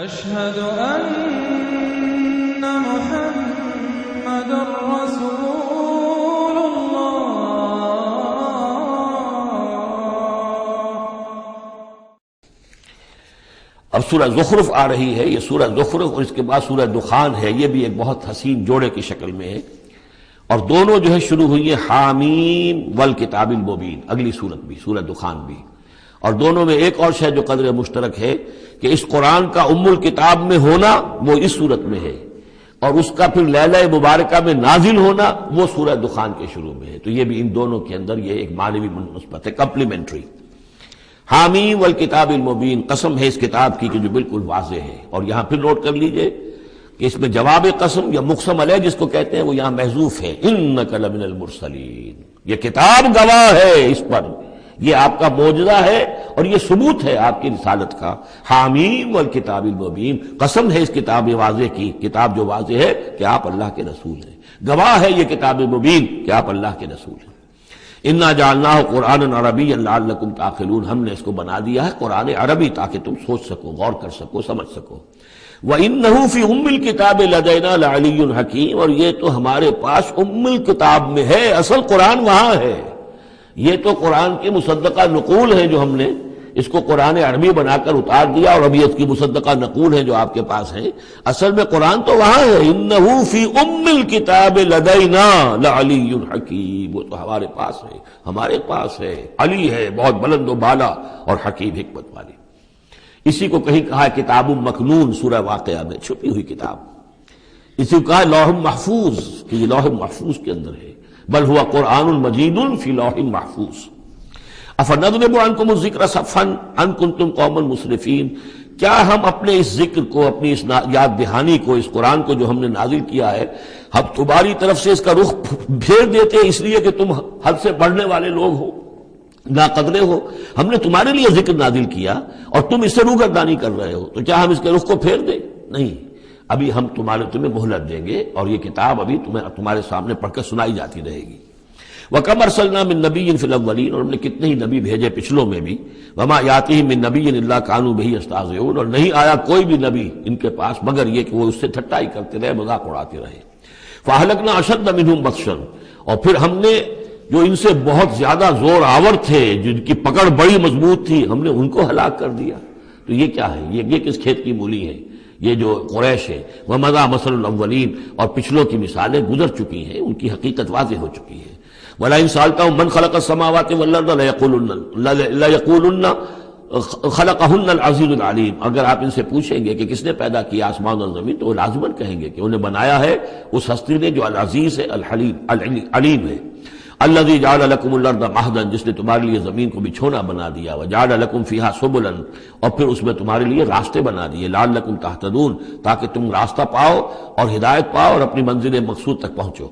أشهد أن محمد رسول الله. اب سورہ زخرف آ رہی ہے، یہ سورہ زخرف اور اس کے بعد سورہ دخان ہے، یہ بھی ایک بہت حسین جوڑے کی شکل میں ہے، اور دونوں جو ہے شروع ہوئی ہیں حامیم والکتاب المبین، اگلی سورت بھی سورہ دخان بھی، اور دونوں میں ایک اور شے جو قدر مشترک ہے کہ اس قرآن کا ام الکتاب میں ہونا وہ اس سورت میں ہے، اور اس کا پھر لیلہ مبارکہ میں نازل ہونا وہ سورہ دخان کے شروع میں ہے، تو یہ بھی ان دونوں کے اندر یہ ایک معنوی نسبت ہے، کمپلیمنٹری۔ حامیم والکتاب المبین، قسم ہے اس کتاب کی کہ جو بالکل واضح ہے، اور یہاں پھر نوٹ کر لیجئے کہ اس میں جواب قسم یا مقسم علیہ جس کو کہتے ہیں وہ یہاں محذوف ہے، انک لمن المرسلین، یہ کتاب گواہ ہے اس پر، یہ آپ کا معجزہ ہے اور یہ ثبوت ہے آپ کی رسالت کا۔ حامیم والکتاب المبین، قسم ہے اس کتاب واضح کی، کتاب جو واضح ہے کہ آپ اللہ کے رسول ہیں، گواہ ہے یہ کتاب مبین کہ آپ اللہ کے رسول ہیں۔ انا جعلناہ قرآنا عربیا لعلکم تعقلون، ہم نے اس کو بنا دیا ہے قرآن عربی تاکہ تم سوچ سکو، غور کر سکو، سمجھ سکو۔ وَإِنَّهُ فِي أُمِّ الْكِتَابِ لَدَيْنَا لَعَلِيٌّ حَكِيمٌ، اور یہ تو ہمارے پاس ام الکتاب میں ہے، اصل قرآن وہاں ہے، یہ تو قرآن کی مصدقہ نقول ہے جو ہم نے اس کو قرآن عربی بنا کر اتار دیا، اور ابھی اس کی مصدقہ نقول ہے جو آپ کے پاس ہے، اصل میں قرآن تو وہاں ہے۔ اِنَّهُ فِي أُمِّ الْكِتَابِ لَدَيْنَا لَعَلِيٌّ حَكِيمٌ، وہ تو ہمارے پاس ہے، ہمارے پاس ہے، علی ہے، بہت بلند و بالا اور حکیم حکمت والی۔ اسی کو کہیں کہا ہے کتاب مکنون سورہ واقعہ میں، چھپی ہوئی کتاب، اسی کو کہا ہے لوح محفوظ کہ یہ لوح محفوظ کے اندر ہے، بل ہوا قرآن مجید فی لوح محفوظ۔ افنضرب عنکم الذکر صفحا ان کنتم قوما مسرفین، کیا ہم اپنے اس ذکر کو، اپنی اس یاد دہانی کو، اس قرآن کو جو ہم نے نازل کیا ہے، ہم تمہاری طرف سے اس کا رخ پھیر دیتے اس لیے کہ تم حد سے بڑھنے والے لوگ ہو، ناقدرے ہو؟ ہم نے تمہارے لیے ذکر نازل کیا اور تم اس سے روگردانی کر رہے ہو، تو کیا ہم اس کے رخ کو پھیر دیں؟ نہیں، ابھی ہم تمہیں مہلت دیں گے، اور یہ کتاب ابھی تمہارے سامنے پڑھ کر سنائی جاتی رہے گی۔ وَكَمْ أَرْسَلْنَا مِن نَبِيٍّ فِي الْأَوَّلِينَ، اور ہم نے کتنے ہی نبی بھیجے پچھلوں میں بھی، وَمَا يَأْتِيهِم مِّن نَبِيٍّ إِلَّا كَانُوا بِهِ يَسْتَهْزِئُونَ، اور نہیں آیا کوئی بھی نبی ان کے پاس مگر یہ کہ وہ اس سے ٹھٹائی کرتے رہے، مذاق اڑاتے رہے۔ فَأَهْلَكْنَا أَشَدَّ مِنْهُمْ بَطْشًا، اور پھر ہم نے جو ان سے بہت زیادہ زور آور تھے، جن کی پکڑ بڑی مضبوط تھی، ہم نے ان کو ہلاک کر دیا۔ تو یہ کیا ہے؟ یہ کس کھیت کی مولی ہے؟ یہ جو قریش ہے، وَمَضَىٰ مَثَلُ الْأَوَّلِينَ، اور پچھلوں کی مثالیں گزر چکی ہیں، ان کی حقیقت واضح ہو چکی ہے۔ وَلَئِن سَأَلْتَهُم مَّنْ خَلَقَ السَّمَاوَاتِ وَالْأَرْضَ لَيَقُولُنَّ خَلَقَهُنَّ الْعَزِيزُ الْعَلِيمُ، اگر آپ ان سے پوچھیں گے کہ کس نے پیدا کیا آسمان اور زمین، تو وہ لازماً کہیں گے کہ انہیں بنایا ہے اس ہستی نے جو العزیز ہے، الحلیم علیم ہے۔ الذی جعل لکم الارض مہدا، جس نے تمہارے لیے زمین کو بچھونا بنا دیا، وجعل لکم فیہا سبلا، اور پھر اس میں تمہارے لیے راستے بنا دیے، لعلکم تہتدون، تاکہ تم راستہ پاؤ اور ہدایت پاؤ اور اپنی منزل مقصود تک پہنچو۔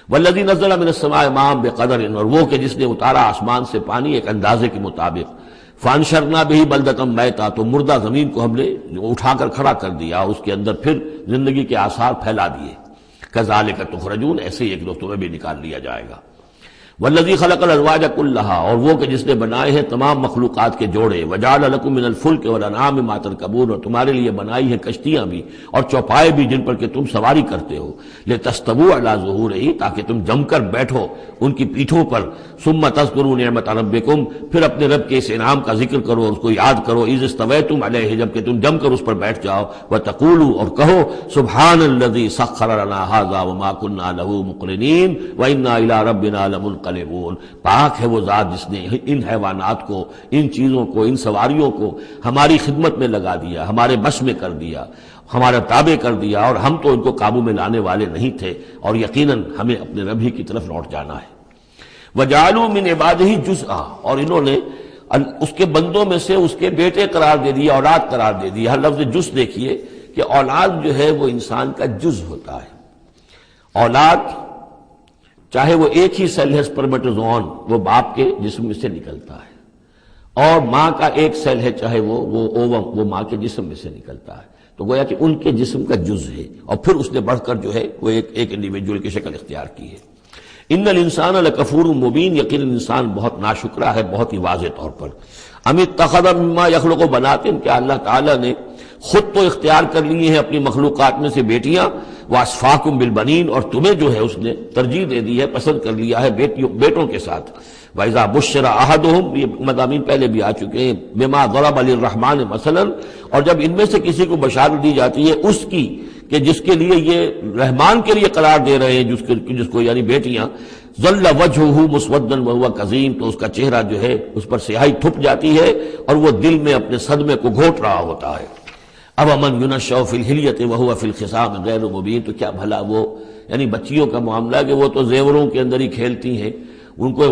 والذی نزل من السماء ماء بقدر، اور وہ کہ جس نے اتارا آسمان سے پانی ایک اندازے کے مطابق، فانشرنا بہ بلدۃ میتا، تو مردہ زمین کو ہم نے اٹھا کر کھڑا کر دیا، اس کے اندر پھر زندگی کے آثار پھیلا دیے۔ کذالک تخرجون، ایسے ہی ایک روز تمہیں بھی نکال لیا جائے گا۔ والذی خلق الازواج کلھا، اور وہ کہ جس نے بنائے ہیں تمام مخلوقات کے جوڑے، وجعل لکم من الفلک والانعام ما ترکبون، اور تمہارے لیے بنائی ہیں کشتیاں بھی اور چوپائے بھی جن پر کہ تم سواری کرتے ہو، لتستووا علی ظہورہ، تاکہ تم جم کر بیٹھو ان کی پیٹھوں پر، ثم تذکروا نعمت ربکم، پھر اپنے رب کے اس انعام کا ذکر کرو، اس کو یاد کرو، اذ استویتم علیہ، جب کہ تم جم کر اس پر بیٹھ جاؤ، وتقولوا، اور کہو، سبحان الذی سخر لنا ھذا وما كنا له مقرنین وانا الی ربنا لمنقلبون، پاک ہے وہ ذات جس نے ان حیوانات کو، ان چیزوں کو، ان سواریوں کو ہماری خدمت میں لگا دیا، ہمارے بس میں کر دیا، ہمارا تابع کر دیا، اور ہم تو ان کو قابو میں لانے والے نہیں تھے، اور یقیناً ہمیں اپنے رب ہی کی طرف لوٹ جانا ہے۔ وَجَعَلُوا مِنْ عِبَادِهِ جُزْءًا، اور انہوں نے اس کے بندوں میں سے اس کے بیٹے قرار دے دیا، اولاد قرار دے دیا۔ ہر لفظ جز دیکھیے کہ اولاد جو ہے وہ انسان کا جز ہوتا ہے۔ اولاد چاہے وہ ایک ہی سیل ہے سپرمیٹوزوئن، وہ باپ کے جسم میں سے نکلتا ہے، اور ماں کا ایک سیل ہے چاہے وہ اووم، وہ ماں کے جسم میں سے نکلتا ہے، تو گویا کہ ان کے جسم کا جز ہے، اور پھر اس نے بڑھ کر جو ہے وہ ایک انڈیویجول کی شکل اختیار کی ہے۔ ان الانسان لکفور مبین، یقیناً انسان بہت ناشکرا ہے، بہت ہی واضح طور پر۔ ام اتخذ مما یخلق بنات، کہ اللہ تعالیٰ نے خود تو اختیار کر لیے ہیں اپنی مخلوقات میں سے بیٹیاں، وَأَصْفَاكُمْ بِالْبَنِينَ، اور تمہیں جو ہے اس نے ترجیح دے دی ہے، پسند کر لیا ہے بیٹوں کے ساتھ۔ وَإِذَا بُشِّرَ أَحَدُهُمْ، یہ مضامین پہلے بھی آ چکے ہیں، بِمَا ضَرَبَ لِلرَّحْمَنِ مَثَلًا، اور جب ان میں سے کسی کو بشارت دی جاتی ہے اس کی کہ جس کے لیے یہ رحمان کے لیے قرار دے رہے ہیں جس کو یعنی بیٹیاں، ظل وجهه مسودا وهو كظيم، تو اس کا چہرہ جو ہے اس پر سیاہی تھپ جاتی ہے اور وہ دل میں اپنے صدمے کو گھوٹ رہا ہوتا ہے۔ اب من ينشأ في الحلیة وهو في الخصام غیر مبین، تو کیا بھلا وہ یعنی بچیوں کا معاملہ کہ وہ تو زیوروں کے اندر ہی کھیلتی ہیں، ان کو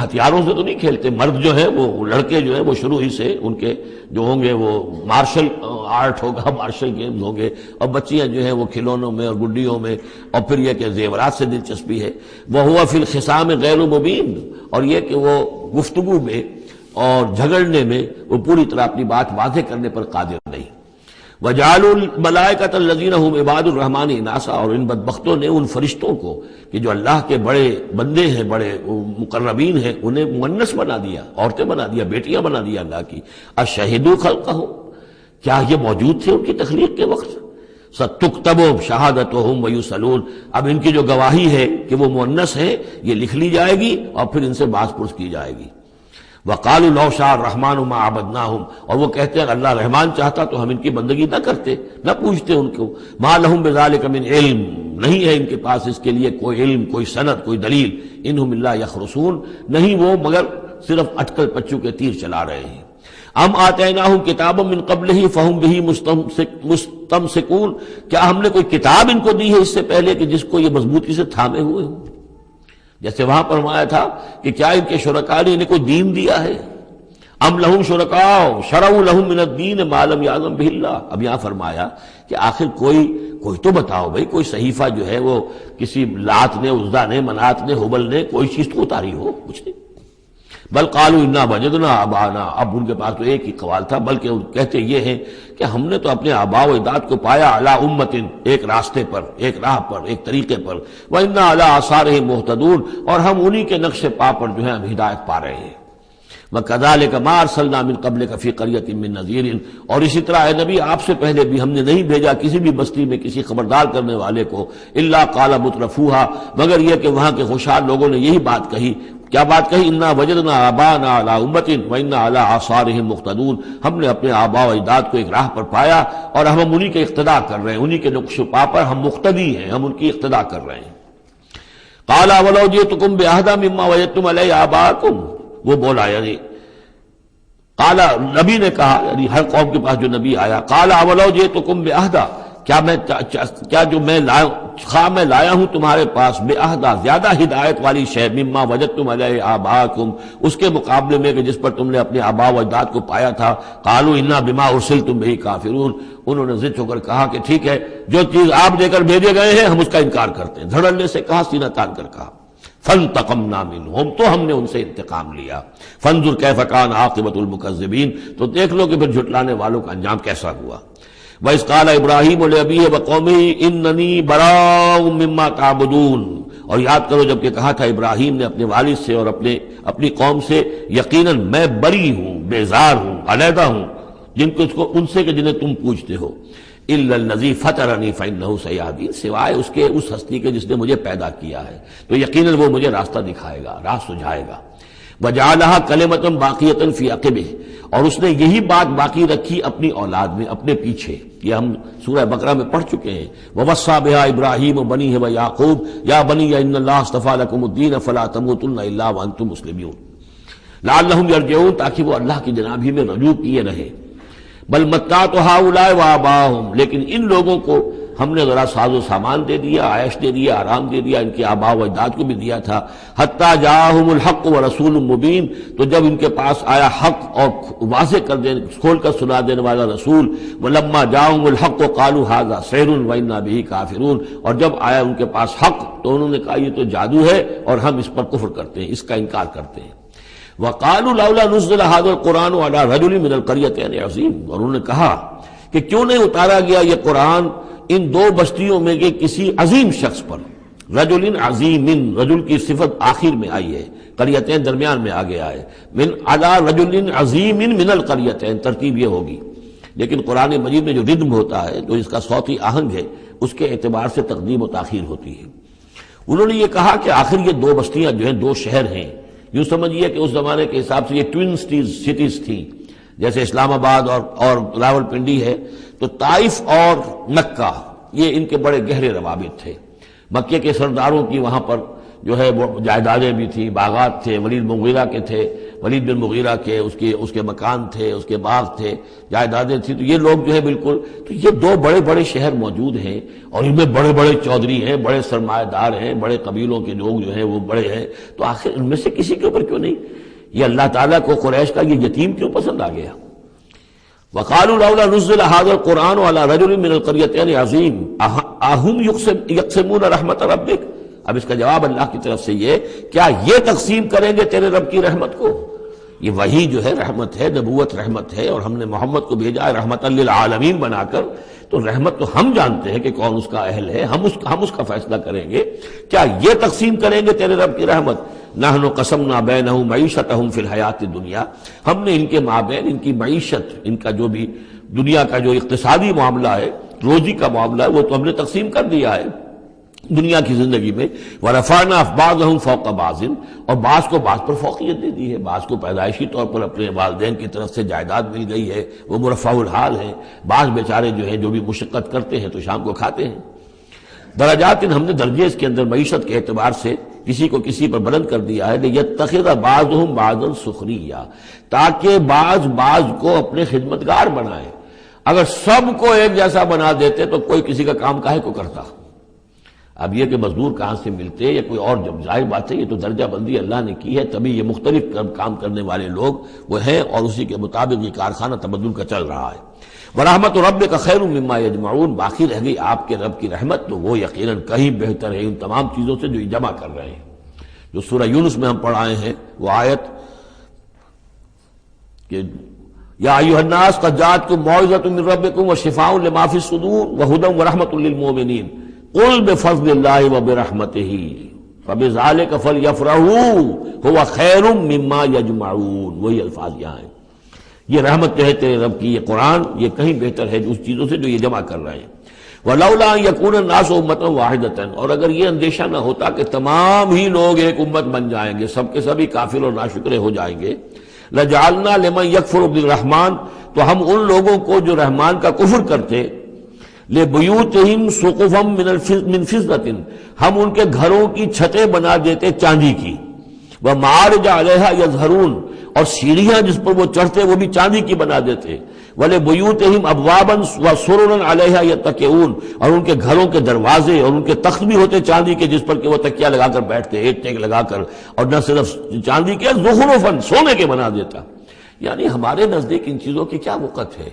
ہتھیاروں سے تو نہیں کھیلتے۔ مرد جو ہے وہ لڑکے جو ہے وہ شروع ہی سے ان کے جو ہوں گے وہ مارشل آرٹ ہوگا، مارشل گیمز ہوں گے، اور بچیاں جو ہیں وہ کھلونوں میں اور گڈیوں میں، اور پھر یہ کہ زیورات سے دلچسپی ہے۔ وَهُوَ فِي الْخِصَامِ غَيْرُ مُبِينٍ، اور یہ کہ وہ گفتگو میں اور جھگڑنے میں وہ پوری طرح اپنی بات واضح کرنے پر قادر نہیں۔ وَجَعَلُوا الْمَلَائِكَةَ الَّذِينَ هُمْ عِبَادُ الرَّحْمَنِ إِنَاثًا، اور ان بدبختوں نے ان فرشتوں کو کہ جو اللہ کے بڑے بندے ہیں، بڑے مقربین ہیں، انہیں مؤنث بنا دیا، عورتیں بنا دیا، بیٹیاں بنا دیا اللہ کی۔ أَشَهِدُوا خَلْقَهُمْ، کیا یہ موجود تھے ان کی تخلیق کے وقت؟ سَتُكْتَبُ شَهَادَتُهُمْ وَيُسْأَلُونَ، اب ان کی جو گواہی ہے کہ وہ مؤنث ہے یہ لکھ لی جائے گی اور پھر ان سے باز پرس کی جائے گی۔ وَقَالُوا لَوْ شَاءَ الرَّحْمَنُ مَا عَبَدْنَاهُمْ، اور وہ کہتے ہیں اگر اللہ رحمان چاہتا تو ہم ان کی بندگی نہ کرتے، نہ پوچھتے ان کو۔ مَا لَهُمْ بِذَلِكَ مِنْ علم، نہیں ہے ان کے پاس اس کے لیے کوئی علم، کوئی سند، کوئی دلیل۔ اِنْهُمْ إِلَّا يَخْرُصُونَ، نہیں وہ مگر صرف اٹکل پچو کے تیر چلا رہے ہیں۔ ام آتیناہم کتابا من قبلہ فہم بہ مستمسکون، کیا ہم نے کوئی کتاب ان کو دی ہے اس سے پہلے کہ جس کو یہ مضبوطی سے تھامے ہوئے ہوں؟ جیسے وہاں فرمایا تھا کہ کیا ان کے شرکاء نے انہیں کوئی دین دیا ہے؟ ام لہم شرکاء شرعوا لہم من الدین ما لم یعظم بہ اللہ، اب یہاں فرمایا کہ آخر کوئی تو بتاؤ بھائی، کوئی صحیفہ جو ہے وہ کسی لات نے، عزا نے، منات نے، ہبل نے کوئی چیز تو اتاری ہو، کچھ نہیں۔ بل قالوا انا وجدنا آباءنا، اب ان کے پاس تو ایک ہی قوال تھا، بلکہ کہتے یہ ہیں کہ ہم نے تو اپنے آباء و اجداد کو پایا علی امت، ایک راستے پر، ایک راہ پر، ایک طریقے پر، وانا علی آثارہم مہتدون، اور ہم انہی کے نقش پا پر جو ہے ہم ہدایت پا رہے ہیں۔ وَكَذَلِكَ مَا أَرْسَلْنَا مِن قَبْلِكَ فِي قَرْيَةٍ مِّن نَذِيرٍ، اور اسی طرح اے نبی آپ سے پہلے بھی ہم نے نہیں بھیجا کسی بھی بستی میں کسی خبردار کرنے والے کو، إِلَّا قَالَ مُتْرَفُوهَا، مگر یہ کہ وہاں کے خوشحال لوگوں نے یہی بات کہی۔ کیا بات کہی؟ انا وجدنا آباءنا علی امت وانا علی آثارہم مقتدون، ہم نے اپنے آباء و اجداد کو ایک راہ پر پایا اور ہم انہی کے اقتداء کر رہے ہیں، انہی کے نقش و پا پر ہم مقتدی ہیں، ہم ان کی اقتداء کر رہے ہیں۔ قال ولو جئتکم بأہدی مما وجدتم علیہ آباءکم، وہ بولا یعنی قال نبی نے کہا، یعنی ہر قوم کے پاس جو نبی آیا، قال ولو جئتکم بأہدی، کیا جو میں لایا ہوں تمہارے پاس بأہدی، زیادہ ہدایت والی شے، مما وجدتم علیہ آباءکم، اس کے مقابلے میں کہ جس پر تم نے اپنے آباء و اجداد کو پایا تھا۔ قالوا انا بما ارسلتم بہ کافرون، انہوں نے ضد ہو کر کہا کہ ٹھیک ہے جو چیز آپ دے کر بھیجے گئے ہیں ہم اس کا انکار کرتے ہیں، دھڑلے سے کہا، سینہ تان کر کہا۔ فانتقمنا منہم، تو ہم نے ان سے انتقام لیا۔ فانظر کیف کان عاقبۃ المکذبین، تو دیکھ لو کہ پھر جھٹلانے والوں کا انجام کیسا ہوا۔ وَإِذْ قَالَ إِبْرَاهِيمُ لِأَبِيهِ وَقَوْمِهِ إِنَّنِي بَرَاءٌ مِّمَّا تَعْبُدُونَ، اور یاد کرو جب کہ کہا تھا ابراہیم نے اپنے والد سے اور اپنی قوم سے، یقیناً میں بری ہوں، بیزار ہوں، علیحدہ ہوں ان سے کہ جنہیں تم پوجتے ہو۔ إِلَّا الَّذِي فَطَرَنِي فَإِنَّهُ سَيَهْدِينِ، سوائے اس کے اس ہستی کے جس نے مجھے پیدا کیا ہے تو یقیناً وہ مجھے راستہ دکھائے گا، راہ سجھائے گا۔ وَجَعَلَهَا كَلِمَةً بَاقِيَةً فِي عَقِبِهِ، اور اس نے یہی بات باقی رکھی اپنی اولاد میں، اپنے پیچھے۔ یہ ہم سورہ بقرہ میں پڑھ چکے ہیں۔ وَوَصَّىٰ بِهَا إِبْرَاهِيمُ بَنِيهِ وَيَعْقُوبُ يَا بَنِيَّ إِنَّ اللَّهَ اصْطَفَىٰ لَكُمُ الدِّينَ فَلَا تَمُوتُنَّ إِلَّا وَأَنتُم مُّسْلِمُونَ لَعَلَّهُمْ يَرْجِعُونَ، تاکہ وہ اللہ کی جناب ہی میں رجوع کیے رہے۔ بل متعت هؤلاء وآباؤهم، لیکن ان لوگوں کو ہم نے ذرا ساز و سامان دے دیا، عیش دے دیا، آرام دے دیا، ان کے آباء و اجداد کو بھی دیا تھا۔ حتی جاءہم الحق ورسول مبین، تو جب ان کے پاس آیا حق اور واضح کھول کر سنا دینے والا رسول، ولما جاءہم الحق قالوا ھذا سحر وإنا بہ کافرون، اور جب آیا ان کے پاس حق تو انہوں نے کہا یہ تو جادو ہے اور ہم اس پر کفر کرتے ہیں، اس کا انکار کرتے ہیں۔ وقالوا لولا نزل هذا القرآن على رجل من القريتين عظيم، اور انہوں نے کہا کہ کیوں نہیں اتارا گیا یہ قرآن ان دو بستیوں میں کے کسی عظیم شخص پر۔ رجل عظیم، رجل کی صفت آخر میں آئی ہے، قریتین درمیان میں آگے آئے، من علی رجل عظیم من القریتین، ترتیب یہ ہوگی۔ لیکن قرآن مجید میں جو ردم ہوتا ہے، جو اس کا صوتی آہنگ ہے، اس کے اعتبار سے تقدیم و تاخیر ہوتی ہے۔ انہوں نے یہ کہا کہ آخر یہ دو بستیاں جو ہیں، دو شہر ہیں، یوں سمجھیے کہ اس زمانے کے حساب سے یہ ٹوین سٹیز تھیں، جیسے اسلام آباد اور راول پنڈی ہے، تو طائف اور مکہ یہ ان کے بڑے گہرے روابط تھے۔ مکے کے سرداروں کی وہاں پر جو ہے وہ جائیدادیں بھی تھیں، باغات تھے، ولید بن مغیرہ کے اس کے مکان تھے، اس کے باغ تھے، جائیدادیں تھیں، تو یہ لوگ جو ہے بالکل، تو یہ دو بڑے بڑے شہر موجود ہیں، اور ان میں بڑے بڑے چودھری ہیں، بڑے سرمایہ دار ہیں، بڑے قبیلوں کے لوگ جو ہیں وہ بڑے ہیں، تو آخر ان میں سے کسی کے اوپر کیوں نہیں؟ یہ اللہ تعالیٰ کو قریش کا یہ یتیم کیوں پسند آ گیا؟ وقالوا لولا نزل هذا القرآن على رجل من القريتين عظيم اهم يقسمون رحمت ربك۔ اب اس کا جواب اللہ کی طرف سے یہ، کیا یہ تقسیم کریں گے تیرے رب کی رحمت کو؟ یہ وہی جو ہے رحمت ہے، نبوت رحمت ہے، اور ہم نے محمد کو بھیجا ہے رحمت للعالمین بنا کر، تو رحمت تو ہم جانتے ہیں کہ کون اس کا اہل ہے، ہم اس کا فیصلہ کریں گے، کیا یہ تقسیم کریں گے تیرے رب کی رحمت؟ نحن قسمنا بینہم معیشتہم فی الحیات الدنیا، ہم نے ان کے مابین ان کی معیشت، ان کا جو بھی دنیا کا جو اقتصادی معاملہ ہے، روزی کا معاملہ ہے، وہ تو ہم نے تقسیم کر دیا ہے دنیا کی زندگی میں۔ ورفعنا بعضهم فوق بعض، اور بعض کو بعض پر فوقیت دے دی ہے، بعض کو پیدائشی طور پر اپنے والدین کی طرف سے جائیداد مل گئی ہے، وہ مرفع الحال ہیں، بعض بیچارے جو ہیں جو بھی مشقت کرتے ہیں تو شام کو کھاتے ہیں۔ درجات، ہم نے درجے اس کے اندر معیشت کے اعتبار سے کسی کو کسی پر بلند کر دیا ہے، لیتخذ بعضهم بعضا سخریا، تاکہ بعض کو اپنے خدمتگار بنائے۔ اگر سب کو ایک جیسا بنا دیتے تو کوئی کسی کا کام کاہے کو کرتا؟ اب یہ کہ مزدور کہاں سے ملتے یا کوئی اور، جب ظاہر بات ہے یہ تو درجہ بندی اللہ نے کی ہے، تبھی یہ مختلف کام کرنے والے لوگ وہ ہیں، اور اسی کے مطابق یہ کارخانہ تبدل کا چل رہا ہے۔ وَرَحْمَتُ رَبِّكَ خَيْرٌ مِّمَّا يَجْمَعُونَ، باقی رہ گئی آپ کے رب کی رحمت، تو وہ یقیناً کہیں بہتر ہے ان تمام چیزوں سے جو یہ جمع کر رہے ہیں۔ جو سورہ یونس میں ہم پڑھائے ہیں وہ آیت کہ یا ایھا الناس قد جاءتکم موعظۃ من ربکم وشفاء لما فی الصدور وہدی ورحمۃ للمؤمنین قل بفضل اللہ وبرحمتہ فبذلک فلیفرحوا ھو خیر مما یجمعون، وہی الفاظ یہاں ہیں۔ یہ رحمت جو ہے تیرے رب کی، یہ قرآن، یہ کہیں بہتر ہے اس چیزوں سے جو یہ جمع کر رہے ہیں۔ وَلَوْلَا أَن يَكُونَ النَّاسُ أُمَّةً وَاحِدَةً، اور اگر یہ اندیشہ نہ ہوتا کہ تمام ہی لوگ ایک امت بن جائیں گے، سب کے سبھی کافر اور ناشکرے ہو جائیں گے، لَجَعَلْنَا لِمَن يَكْفُرُ بِالرَّحْمَٰنِ، تو ہم ان لوگوں کو جو رحمان کا کفر کرتے، لِبُيُوتِهِمْ سُقُفًا مِّن فِضَّةٍ، ہم ان کے گھروں کی چھتیں بنا دیتے چاندی کی، وَمَعَارِجَ عَلَيْهَا يَظْهَرُونَ، اور سیڑھیاں جس پر وہ چڑھتے وہ بھی چاندی کی بنا دیتے، وَلِبُيُوتِهِمْ أَبْوَابًا وَسُرُرًا عَلَيْهَا يَتَّكِئُونَ، اور ان کے گھروں کے دروازے اور ان کے تخت بھی ہوتے چاندی کے جس پر کہ وہ تکیہ لگا کر بیٹھتے، ایک ٹیک لگا کر، اور نہ صرف چاندی کے، زخرفاً، سونے کے بنا دیتا۔ یعنی ہمارے نزدیک ان چیزوں کی کیا وقت ہے؟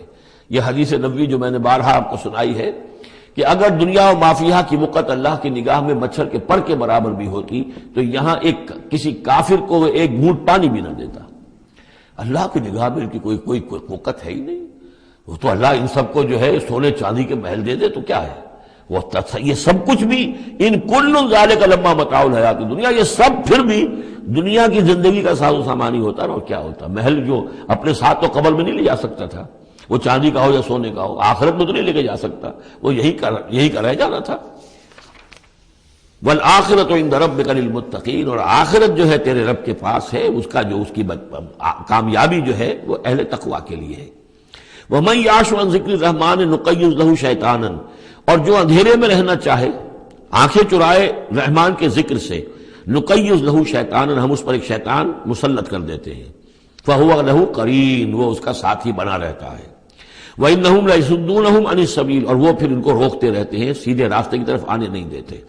یہ حدیث نبوی جو میں نے بارہا آپ کو سنائی ہے کہ اگر دنیا و مافیہ کی وقت اللہ کی نگاہ میں مچھر کے پر کے برابر بھی ہوتی تو یہاں کسی کافر کو ایک گھونٹ پانی بھی نہ دیتا۔ اللہ کی نگاہ میں ان کی کوئی وقت ہے ہی نہیں، وہ تو اللہ ان سب کو جو ہے سونے چاندی کے محل دے دے تو کیا ہے، وہ یہ سب کچھ بھی، ان کل ذالک لما متاع الحیات الدنیا، یہ سب پھر بھی دنیا کی زندگی کا ساز و سامان ہی ہوتا نا، اور کیا ہوتا؟ محل جو اپنے ساتھ تو قبر میں نہیں لے جا سکتا تھا، وہ چاندی کا ہو یا سونے کا ہو، آخرت میں تو نہیں لے کے جا سکتا، وہ یہی کا رہ جانا تھا۔ والآخرۃ عند ربک للمتقین، اور آخرت جو ہے تیرے رب کے پاس ہے، اس کا جو اس کی کامیابی جو ہے وہ اہل تقوی کے لیے ہے۔ وَمَن يَعْشُ عَن ذِكْرِ الرَّحْمَٰنِ نُقَيِّضْ لَهُ شَيْطَانًا، اور جو اندھیرے میں رہنا چاہے، آنکھیں چرائے رحمان کے ذکر سے، نُقَيِّضْ لَهُ شَيْطَانًا، ہم اس پر ایک شیطان مسلط کر دیتے ہیں، فَهُوَ لَهُ قَرِينٌ، وہ اس کا ساتھی بنا رہتا ہے، وَإِنَّهُمْ لَيَصُدُّونَهُمْ عَنِ السَّبِيلِ، اور وہ پھر ان کو روکتے رہتے ہیں، سیدھے راستے کی طرف آنے نہیں دیتے،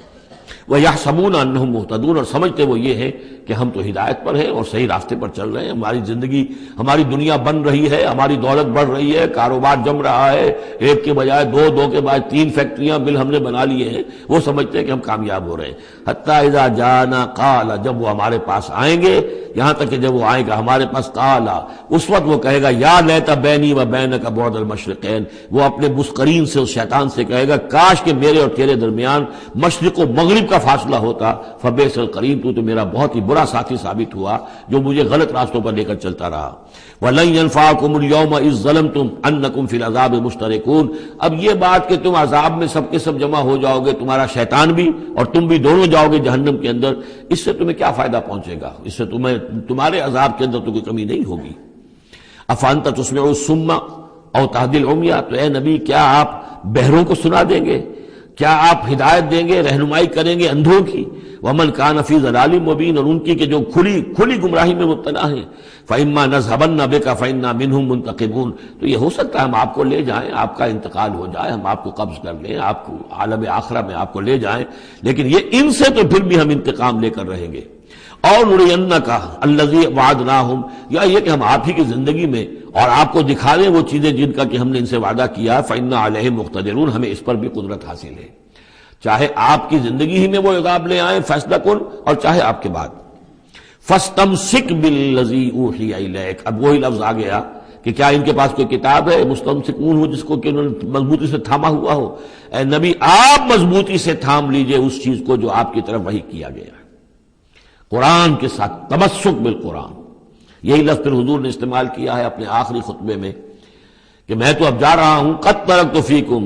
وَيَحْسَبُونَ أَنَّهُمْ مُهْتَدُونَ، اور سمجھتے وہ یہ ہے کہ ہم تو ہدایت پر ہیں اور صحیح راستے پر چل رہے ہیں، ہماری زندگی، ہماری دنیا بن رہی ہے، ہماری دولت بڑھ رہی ہے، کاروبار جم رہا ہے، ایک کے بجائے دو کے بعد 3 فیکٹریاں بل ہم نے بنا لیے ہیں، وہ سمجھتے ہیں کہ ہم کامیاب ہو رہے ہیں۔ حتیٰ اذا جانا قال، جب وہ ہمارے پاس آئیں گے، یہاں تک کہ جب وہ آئے گا ہمارے پاس، قال، اس وقت وہ کہے گا یا لیت بینی و بینک بعد المشرقین، وہ اپنے مسقرین سے، اس شیطان سے کہے گا کاش کہ میرے اور تیرے درمیان مشرق و مغرب کا فاصلہ ہوتا، فبئس القرین، تو میرا بہت ہی برا برا ساتھی ثابت ہوا جو مجھے غلط راستوں پر لے کر چلتا رہا۔ وَلَن يَنفَعَكُمُ الْيَوْمَ إِذ ظَّلَمْتُمْ أَنَّكُمْ فِي الْعَذَابِ مُشْتَرِكُونَ۔ اب یہ بات کہ تم عذاب میں سب کے سب جمع ہو جاؤ گے، تمہارا شیطان بھی اور تم بھی دونوں جاؤ گے جہنم کے اندر، اس سے تمہیں کیا فائدہ پہنچے گا؟ اس سے تمہارے عذاب کے اندر تو کوئی کمی نہیں ہوگی۔ أَفَأَنْتَ تُسْمِعُ الصُّمَّ أَوْ تَهْدِي الْعُمْيَ، تو اے نبی کیا آپ بہروں کو سنا دیں گے؟ کیا آپ ہدایت دیں گے، رہنمائی کریں گے اندھوں کی؟ وَمَنْ كَانَ فِي ضَلَالٍ مُبِينٍ، اور ان کی کہ جو کھلی گمراہی میں مبتلا ہیں۔ فَإِمَّا نَذْهَبَنَّ بِكَ فَإِنَّا مِنْهُمْ مُنْتَقِمُونَ، تو یہ ہو سکتا ہے ہم آپ کو لے جائیں، آپ کا انتقال ہو جائے، ہم آپ کو قبض کر لیں، آپ کو عالم آخرہ میں آپ کو لے جائیں، لیکن یہ ان سے تو پھر بھی ہم انتقام لے کر رہیں گے۔ اور نُرِيَنَّكَ الَّذِي وَعَدْنَاهُمْ، یا یہ کہ ہم آپ ہی کی زندگی میں اور آپ کو دکھا دیں وہ چیزیں جن کا کہ ہم نے ان سے وعدہ کیا، فَإِنَّا عَلَيْهِمْ مُقْتَدِرُونَ، ہمیں اس پر بھی قدرت حاصل ہے، چاہے آپ کی زندگی ہی میں وہ عذاب لے آئیں فیصلہ کن، اور چاہے آپ کے بعد۔ فَاسْتَمْسِكْ بِالَّذِي أُوحِيَ إِلَيْكَ، اب وہی لفظ آ گیا کہ کیا ان کے پاس کوئی کتاب ہے مستمسکون ہو جس کو کہ انہوں نے مضبوطی سے تھاما ہوا ہو؟ اے نبی آپ مضبوطی سے تھام لیجئے اس چیز کو جو آپ کی طرف وحی کیا گیا ہے، قرآن کے ساتھ تمسک بالقرآن۔ یہی لفظ پھر حضور نے استعمال کیا ہے اپنے آخری خطبے میں کہ میں تو اب جا رہا ہوں، قد ترکت فیکم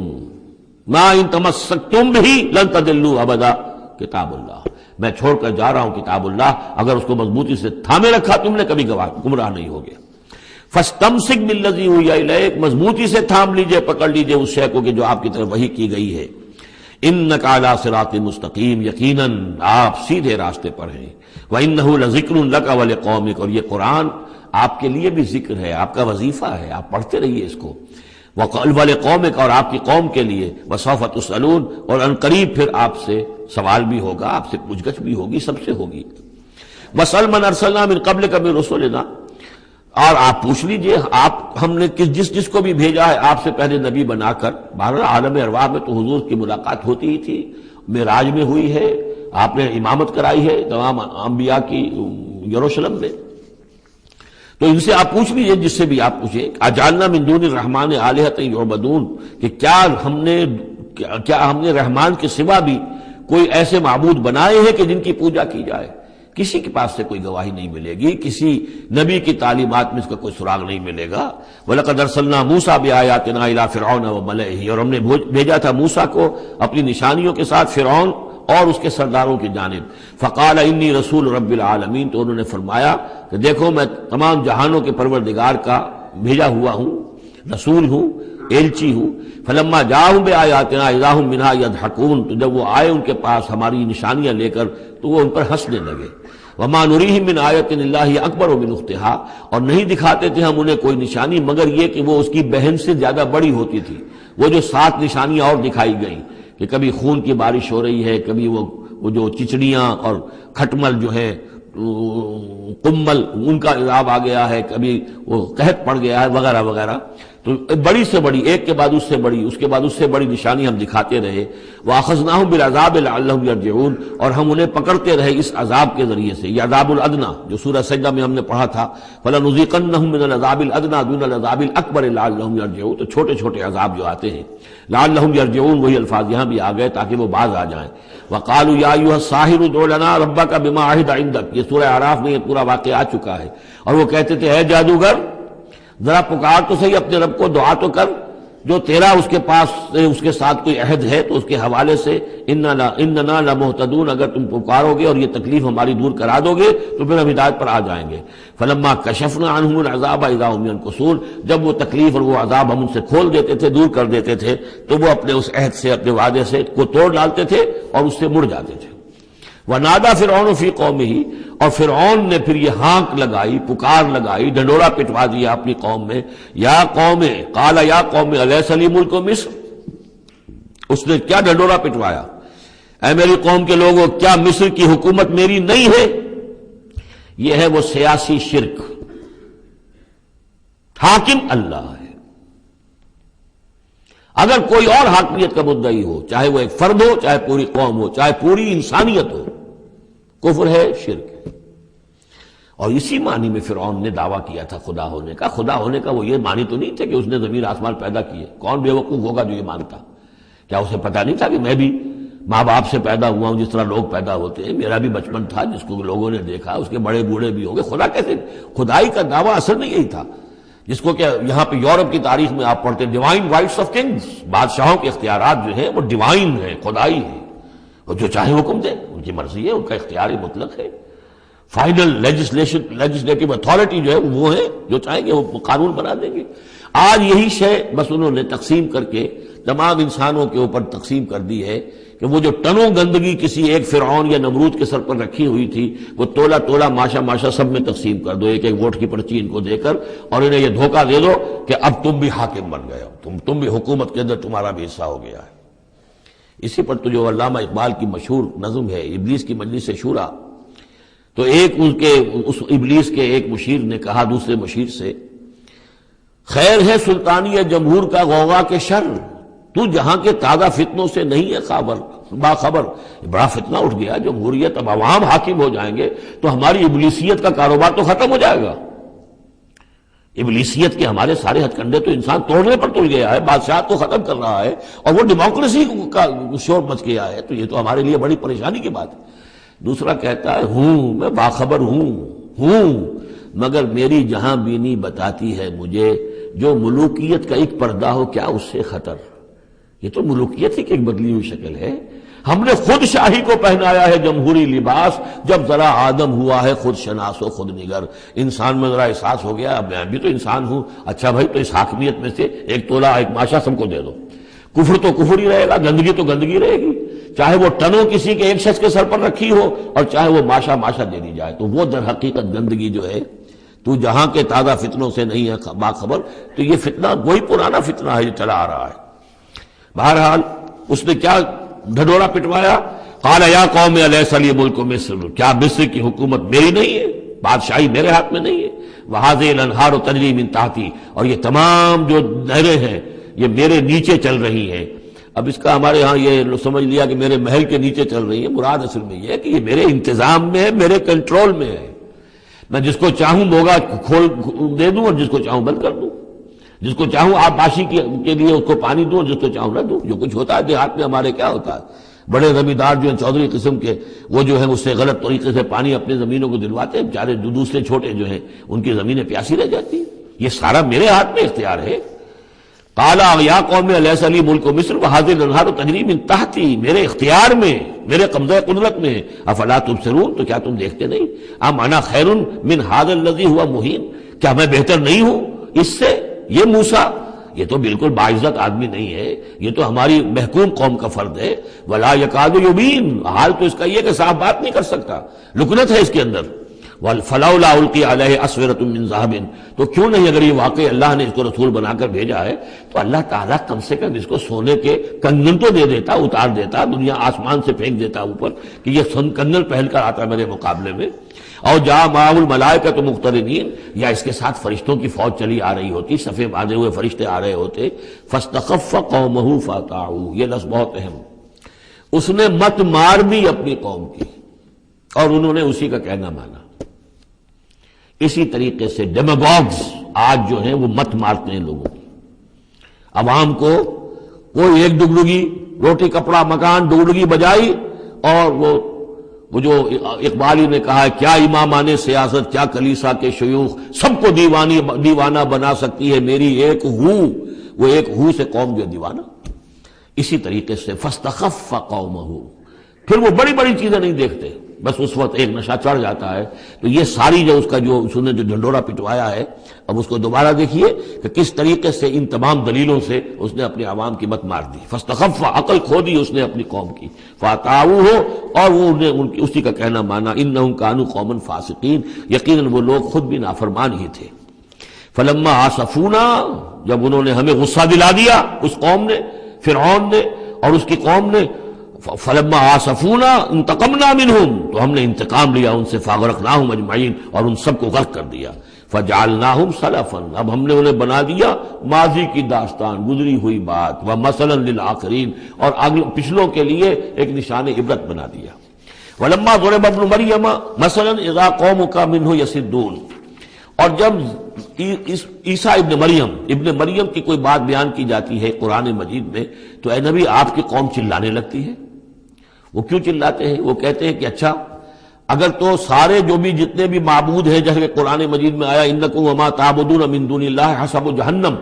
ما ان تمسکتم بہ لن تضلوا ابدا، کتاب اللہ، میں چھوڑ کر جا رہا ہوں کتاب اللہ، اگر اس کو مضبوطی سے تھامے رکھا تم نے کبھی گمراہ نہیں ہوگے۔ فاستمسک بالذی اوحی الیک، مضبوطی سے تھام لیجئے، پکڑ لیجئے اس شے کو کہ جو آپ کی طرف وحی کی گئی ہے۔ انک علی صراط مستقیم، یقیناً آپ سیدھے راستے پر ہیں۔ وانہ لذکر لک ولقومک، اور یہ قرآن آپ کے لیے بھی ذکر ہے، آپ کا وظیفہ ہے، آپ پڑھتے رہیے اس کو۔ ولقومک، اور آپ کی قوم کے لیے۔ وسوف تسألون، اور ان قریب پھر آپ سے سوال بھی ہوگا، آپ سے پوچھ گچھ بھی ہوگی، سب سے ہوگی۔ واسأل من ارسلنا من قبلک من رسلنا، اور آپ پوچھ لیجئے آپ ہم نے جس کو بھی بھیجا ہے آپ سے پہلے نبی بنا کر۔ بہرحال عالم ارواح میں تو حضور کی ملاقات ہوتی ہی تھی، معراج میں ہوئی ہے، آپ نے امامت کرائی ہے تمام انبیاء کی یروشلم میں، تو ان سے آپ پوچھ لیجئے جس سے بھی آپ پوچھیں۔ اجعلنا من دون الرحمن آلہۃ یعبدون، کہ کیا ہم نے رحمان کے سوا بھی کوئی ایسے معبود بنائے ہیں کہ جن کی پوجا کی جائے؟ کسی کے پاس سے کوئی گواہی نہیں ملے گی، کسی نبی کی تعلیمات میں اس کا کوئی سراغ نہیں ملے گا۔ وَلَقَدْ أَرْسَلْنَا مُوسَىٰ بِآيَاتِنَا إِلَىٰ فِرْعَوْنَ وَمَلَئِهِ، اور ہم نے بھیجا تھا موسیٰ کو اپنی نشانیوں کے ساتھ فرعون اور اس کے سرداروں کی جانب۔ فَقَالَ إِنِّي رَسُولُ رَبِّ الْعَالَمِينَ، تو انہوں نے فرمایا کہ دیکھو میں تمام جہانوں کے پروردگار کا بھیجا ہوا ہوں، رسول ہوں، ایلچی ہوں۔ فلما جاءہم بآیاتنا اذا ہم منہا یضحکون، تو جب وہ آئے ان کے پاس ہماری نشانیاں لے کر تو وہ ان پر ہنسنے لگے۔ وما نریہم من آیۃ الا ہی اکبر من اختہا، اور نہیں دکھاتے تھے ہم انہیں کوئی نشانی مگر یہ کہ وہ اس کی بہن سے زیادہ بڑی ہوتی تھی۔ وہ جو 7 نشانیاں اور دکھائی گئیں کہ کبھی خون کی بارش ہو رہی ہے، کبھی وہ جو چچڑیاں اور کھٹمل جو ہے قمل ان کا عذاب آ گیا ہے، کبھی وہ قحط پڑ گیا ہے وغیرہ وغیرہ، تو بڑی سے بڑی ایک کے بعد اس سے بڑی، اس کے بعد اس سے بڑی نشانی ہم دکھاتے رہے۔ وَأَخَذْنَاهُمْ بِالْعَذَابِ لَعَلَّهُمْ يَرْجِعُونَ، اور ہم انہیں پکڑتے رہے اس عذاب کے ذریعے سے، یہ عذاب الادنیٰ جو سورہ سجدہ میں ہم نے پڑھا تھا، فَلَنُذِيقَنَّهُم مِّنَ الْعَذَابِ الْأَدْنَىٰ دُونَ الْعَذَابِ الْأَكْبَرِ لَعَلَّهُمْ يَرْجِعُونَ، تو چھوٹے چھوٹے عذاب جو آتے ہیں لَعَلَّهُمْ يَرْجِعُونَ، وہی الفاظ یہاں بھی آ گئے تاکہ وہ باز آ جائیں۔ وَقَالُوا يَا أَيُّهَا السَّاحِرُ ادْعُ لَنَا رَبَّكَ بِمَا عَهِدَ عِندَكَ، یہ سورہ اعراف میں یہ پورا واقعہ آ چکا ہے، اور وہ کہتے تھے اے جادوگر ذرا پکار تو صحیح اپنے رب کو، دعا تو کر جو تیرا اس کے پاس اس کے ساتھ کوئی عہد ہے تو اس کے حوالے سے اننا لمہتدون، اگر تم پکارو گے اور یہ تکلیف ہماری دور کرا دو گے تو پھر ہم ہدایت پر آ جائیں گے۔ فلما کشفنا عنہم العذاب اذا هم ينكثون، جب وہ تکلیف اور وہ عذاب ہم ان سے کھول دیتے تھے، دور کر دیتے تھے، تو وہ اپنے اس عہد سے، اپنے وعدے سے کو توڑ ڈالتے تھے اور اس سے مڑ جاتے تھے۔ وَنَادَىٰ فِرْعَوْنُ فِي قَوْمِهِ، اور فرعون نے پھر یہ ہانک لگائی، پکار لگائی، ڈنڈورا پٹوا دیا اپنی قوم میں، یا قوم قال یا قوم الیس لی ملک مصر، اس نے کیا ڈنڈورا پٹوایا، اے میری قوم کے لوگوں کیا مصر کی حکومت میری نہیں ہے؟ یہ ہے وہ سیاسی شرک، حاکم اللہ ہے۔ اگر کوئی اور حاکمیت کا مدعی ہو، چاہے وہ ایک فرد ہو، چاہے پوری قوم ہو، چاہے پوری انسانیت ہو، کفر ہے، شرک ہے۔ اور اسی معنی میں فرعون نے دعویٰ کیا تھا خدا ہونے کا۔ خدا ہونے کا وہ یہ معنی تو نہیں تھا کہ اس نے زمین آسمان پیدا کیے، کون بے وقوف ہوگا جو یہ مانتا؟ کیا اسے پتہ نہیں تھا کہ میں بھی ماں باپ سے پیدا ہوا ہوں جس طرح لوگ پیدا ہوتے ہیں، میرا بھی بچپن تھا جس کو لوگوں نے دیکھا، اس کے بڑے بوڑھے بھی ہو گئے، خدا کیسے؟ خدائی کا دعویٰ اصل میں یہی تھا جس کو کہ یہاں پہ یورپ کی تاریخ میں آپ پڑھتے ہیں ڈیوائن رائٹس آف کنگز، بادشاہوں کے اختیارات جو ہیں وہ ڈیوائن ہیں، خدائی ہیں، اور جو چاہے حکم دے، ان کی مرضی ہے، ان کا اختیار مطلق ہے، فائنل لیجسلیٹو اتھارٹی جو ہے وہ ہے، جو چاہیں گے وہ قانون بنا دیں گے۔ آج یہی شے بس انہوں نے تقسیم کر کے تمام انسانوں کے اوپر تقسیم کر دی ہے کہ وہ جو ٹنوں گندگی کسی ایک فرعون یا نمرود کے سر پر رکھی ہوئی تھی وہ تولا تولا ماشا ماشا سب میں تقسیم کر دو، ایک ایک ووٹ کی پرچی ان کو دے کر، اور انہیں یہ دھوکہ دے دو کہ اب تم بھی حاکم بن گئے ہو، تم بھی حکومت کے اندر تمہارا بھی حصہ ہو گیا ہے۔ اسی پر تو جو علامہ اقبال کی مشہور نظم ہے ابلیس کی مجلس شورا، تو ایک اس ابلیس کے ایک مشیر نے کہا دوسرے مشیر سے، خیر ہے سلطانی جمہور کا غوغا کے شر، تو جہاں کے تازہ فتنوں سے نہیں ہے باخبر۔ بڑا فتنہ اٹھ گیا، جمہوریت، اب عوام حاکم ہو جائیں گے تو ہماری ابلیسیت کا کاروبار تو ختم ہو جائے گا۔ ابلیسیت کے ہمارے سارے ہتھ کنڈے تو انسان توڑنے پر تل گیا ہے، بادشاہت کو ختم کر رہا ہے، اور وہ ڈیموکریسی کا شور مچ گیا ہے، تو یہ تو ہمارے لیے بڑی پریشانی کی بات ہے۔ دوسرا کہتا ہے میں باخبر ہوں، مگر میری جہاں بینی بتاتی ہے مجھے جو ملوکیت کا ایک پردہ ہو کیا اس سے خطر۔ یہ تو ملوکیت ہی کی ایک بدلی ہوئی شکل ہے۔ ہم نے خود شاہی کو پہنایا ہے جمہوری لباس، جب ذرا آدم ہوا ہے خود شناس و خود نگر۔ انسان میں ذرا احساس ہو گیا اب میں بھی تو انسان ہوں، اچھا بھائی تو اس حاکمیت میں سے ایک تولا ایک ماشا سب کو دے دو۔ کفر تو کفر ہی رہے گا، گندگی تو گندگی رہے گی، چاہے وہ ٹنوں کسی کے ایک شخص کے سر پر رکھی ہو اور چاہے وہ ماشا ماشا دے دی جائے، تو وہ در حقیقت گندگی جو ہے تو جہاں کے تازہ فتنوں سے نہیں ہے باخبر، تو یہ فتنہ وہی پرانا فتنہ ہے جو چلا آ رہا ہے۔ بہرحال اس نے کیا ڈھڈورا پٹوایا، قال یا قوم الیس لی ملک مصر، کیا مصر کی حکومت میری نہیں ہے، بادشاہی میرے ہاتھ میں نہیں ہے، وہذہ الانہار تجری من تحتی، اور یہ تمام جو نہریں ہیں یہ میرے نیچے چل رہی ہیں۔ اب اس کا ہمارے ہاں یہ سمجھ لیا کہ میرے محل کے نیچے چل رہی ہے، مراد اصل میں یہ ہے کہ یہ میرے انتظام میں ہے، میرے کنٹرول میں ہے، میں جس کو چاہوں موگا کھول دے دوں اور جس کو چاہوں بند کر دوں، جس کو چاہوں آبپاشی کے لیے اس کو پانی دوں اور جس کو چاہوں نہ دوں۔ جو کچھ ہوتا ہے دیہات میں ہمارے کیا ہوتا ہے، بڑے زمیندار جو ہیں چودھری قسم کے، وہ جو ہیں اس سے غلط طریقے سے پانی اپنے زمینوں کو دلواتے ہیں، بیچارے دوسرے چھوٹے جو ہیں ان کی زمینیں پیاسی رہ جاتی ہیں۔ یہ سارا میرے ہاتھ میں اختیار ہے۔ قال یا قوم الیس لی ملک مصر وہذہ الانہار تجری من تحتی، میرے اختیار میں، میرے قبضہ قدرت میں، افلا تبصرون، تو کیا تم دیکھتے نہیں؟ ام انا خیر من ھذا الذی ھو مہین، کیا میں بہتر نہیں ہوں اس سے؟ یہ موسیٰ یہ تو بالکل باعزت آدمی نہیں ہے، یہ تو ہماری محکوم قوم کا فرد ہے۔ ولا یکاد یبین، حال تو اس کا یہ کہ صاف بات نہیں کر سکتا، لکنت ہے اس کے اندر۔ فلولا القی علیہ اسورۃ من ذہب، تو کیوں نہیں اگر یہ واقعی اللہ نے اس کو رسول بنا کر بھیجا ہے تو اللہ تعالیٰ کم سے کم اس کو سونے کے کنگن تو دے دیتا، اتار دیتا، دنیا آسمان سے پھینک دیتا اوپر کہ یہ کنگن پہن کر آتا میرے مقابلے میں۔ اور جاء معه الملائکۃ مقترنین، یا اس کے ساتھ فرشتوں کی فوج چلی آ رہی ہوتی، صفے باندھے ہوئے فرشتے آ رہے ہوتے۔ فاستخف قومہ فاطاعوہ، یہ لفظ بہت اہم، اس نے مت مار دی اپنی قوم کی اور انہوں نے اسی کا کہنا مانا۔ اسی طریقے سے ڈیماگوگز آج جو ہیں وہ مت مارتے ہیں لوگوں کی، عوام کو کوئی ایک ڈگڈگی روٹی کپڑا مکان ڈگڈگی بجائی، اور وہ جو اقبالی نے کہا ہے کیا امامان سیاست کیا کلیسا کے شیوخ، سب کو دیوانہ بنا سکتی ہے میری ایک ہو، وہ ایک ہو سے قوم جو دیوانہ۔ اسی طریقے سے فاستخف قومہ، پھر وہ بڑی بڑی چیزیں نہیں دیکھتے، بس اس وقت ایک نشہ چڑھ جاتا ہے۔ تو یہ ساری جو اس کا جو اس نے جو ڈھنڈورا پٹوایا ہے، اب اس کو دوبارہ دیکھیے کہ کس طریقے سے ان تمام دلیلوں سے اس نے اپنے عوام کی مت مار دی۔ فاستخف، عقل کھو دی اس نے اپنی قوم کی، فاطاعوہ، اور وہ اسی کا کہنا مانا۔ انہم کانوا قوما فاسقین، یقیناً وہ لوگ خود بھی نافرمان ہی تھے۔ فلما آسفونا، جب انہوں نے ہمیں غصہ دلا دیا، اس قوم نے، فرعون نے اور اس کی قوم نے، فلما آسفونا انتقمنا منہم، تو ہم نے انتقام لیا ان سے، فاغرقناہم اجمعین، اور ان سب کو غرق کر دیا۔ فجعلناہم سلفا، اب ہم نے انہیں بنا دیا ماضی کی داستان، گزری ہوئی بات، ومثلا للآخرین، اور پچھلوں کے لیے ایک نشان عبرت بنا دیا۔ ولما ضرب ابن مریم مثلا اذا قومک منہ یصدون، اور جب عیسیٰ ابن مریم کی کوئی بات بیان کی جاتی ہے قرآن مجید میں، تو اے نبی آپ کی قوم چلانے لگتی ہے، وہ کیوں چلاتے ہیں؟ وہ کہتے ہیں کہ اچھا اگر تو سارے جو بھی جتنے بھی معبود ہیں، جیسے کہ قرآن مجید میں آیا انکم وما تعبدون من دون اللہ حسب جہنم،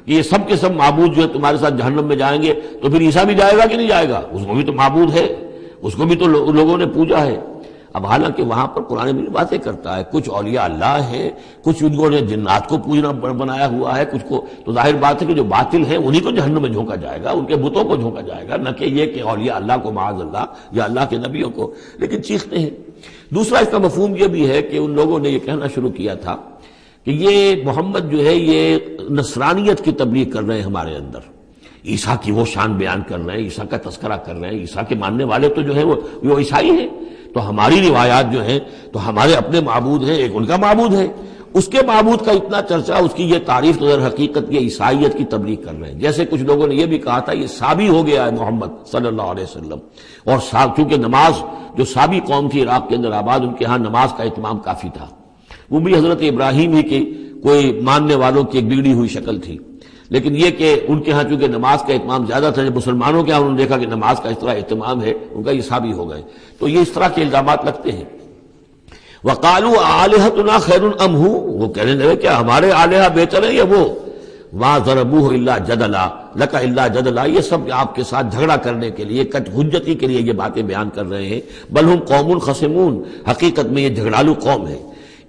یہ سب کے سب معبود جو ہے تمہارے ساتھ جہنم میں جائیں گے، تو پھر عیسیٰ بھی جائے گا کہ نہیں جائے گا؟ اس کو بھی تو معبود ہے، اس کو بھی تو لوگوں نے پوجا ہے۔ اب حالانکہ وہاں پر قرآن مجید باتیں کرتا ہے، کچھ اولیاء اللہ ہیں، کچھ ان کو نے جنات کو پوجنا بنایا ہوا ہے، کچھ کو تو ظاہر بات ہے کہ جو باطل ہیں انہی کو جہنم میں جھونکا جائے گا، ان کے بتوں کو جھونکا جائے گا، نہ کہ یہ کہ اولیاء اللہ کو معاذ اللہ یا اللہ کے نبیوں کو، لیکن چیختے ہیں۔ دوسرا اس کا مفہوم یہ بھی ہے کہ ان لوگوں نے یہ کہنا شروع کیا تھا کہ یہ محمد جو ہے یہ نصرانیت کی تبلیغ کر رہے ہیں ہمارے اندر، عیسیٰ کی وہ شان بیان کر رہے ہیں، عیسیٰ کا تذکرہ کر رہے ہیں، عیسیٰ کے ماننے والے تو جو ہیں وہ عیسائی ہیں، تو ہماری روایات جو ہیں تو ہمارے اپنے معبود ہیں، ایک ان کا معبود ہے، اس کے معبود کا اتنا چرچا، اس کی یہ تعریف تو در حقیقت یہ عیسائیت کی تبلیغ کر رہے ہیں۔ جیسے کچھ لوگوں نے یہ بھی کہا تھا یہ سابی ہو گیا ہے محمد صلی اللہ علیہ وسلم، اور چونکہ نماز جو سابی قوم تھی عراق کے اندر آباد، ان کے ہاں نماز کا اہتمام کافی تھا، وہ بھی حضرت ابراہیم ہی کی کوئی ماننے والوں کی ایک بگڑی ہوئی شکل تھی، لیکن یہ کہ ان کے ہاں چونکہ نماز کا اہتمام زیادہ تھا، جب مسلمانوں کے ہاں انہوں نے دیکھا کہ نماز کا اس طرح اہتمام ہے، ان کا یہ سابی ہو گئے، تو یہ اس طرح کے الزامات لگتے ہیں۔ وَقَالُوا آلِهَتُنَا خَيْرٌ أَمْ هُوَ، وہ کہنے لگے کیا ہمارے آلہہ بہتر ہیں یا وہ؟ وَمَا ضَرَبُوهُ إِلَّا جَدَلًا لَكَ إِلَّا جَدَلًا، یہ سب آپ کے ساتھ جھگڑا کرنے کے لیے، کٹ حجتی کے لیے یہ باتیں بیان کر رہے ہیں۔ بل ہم قوم خصمون، حقیقت میں یہ جھگڑالو قوم ہے۔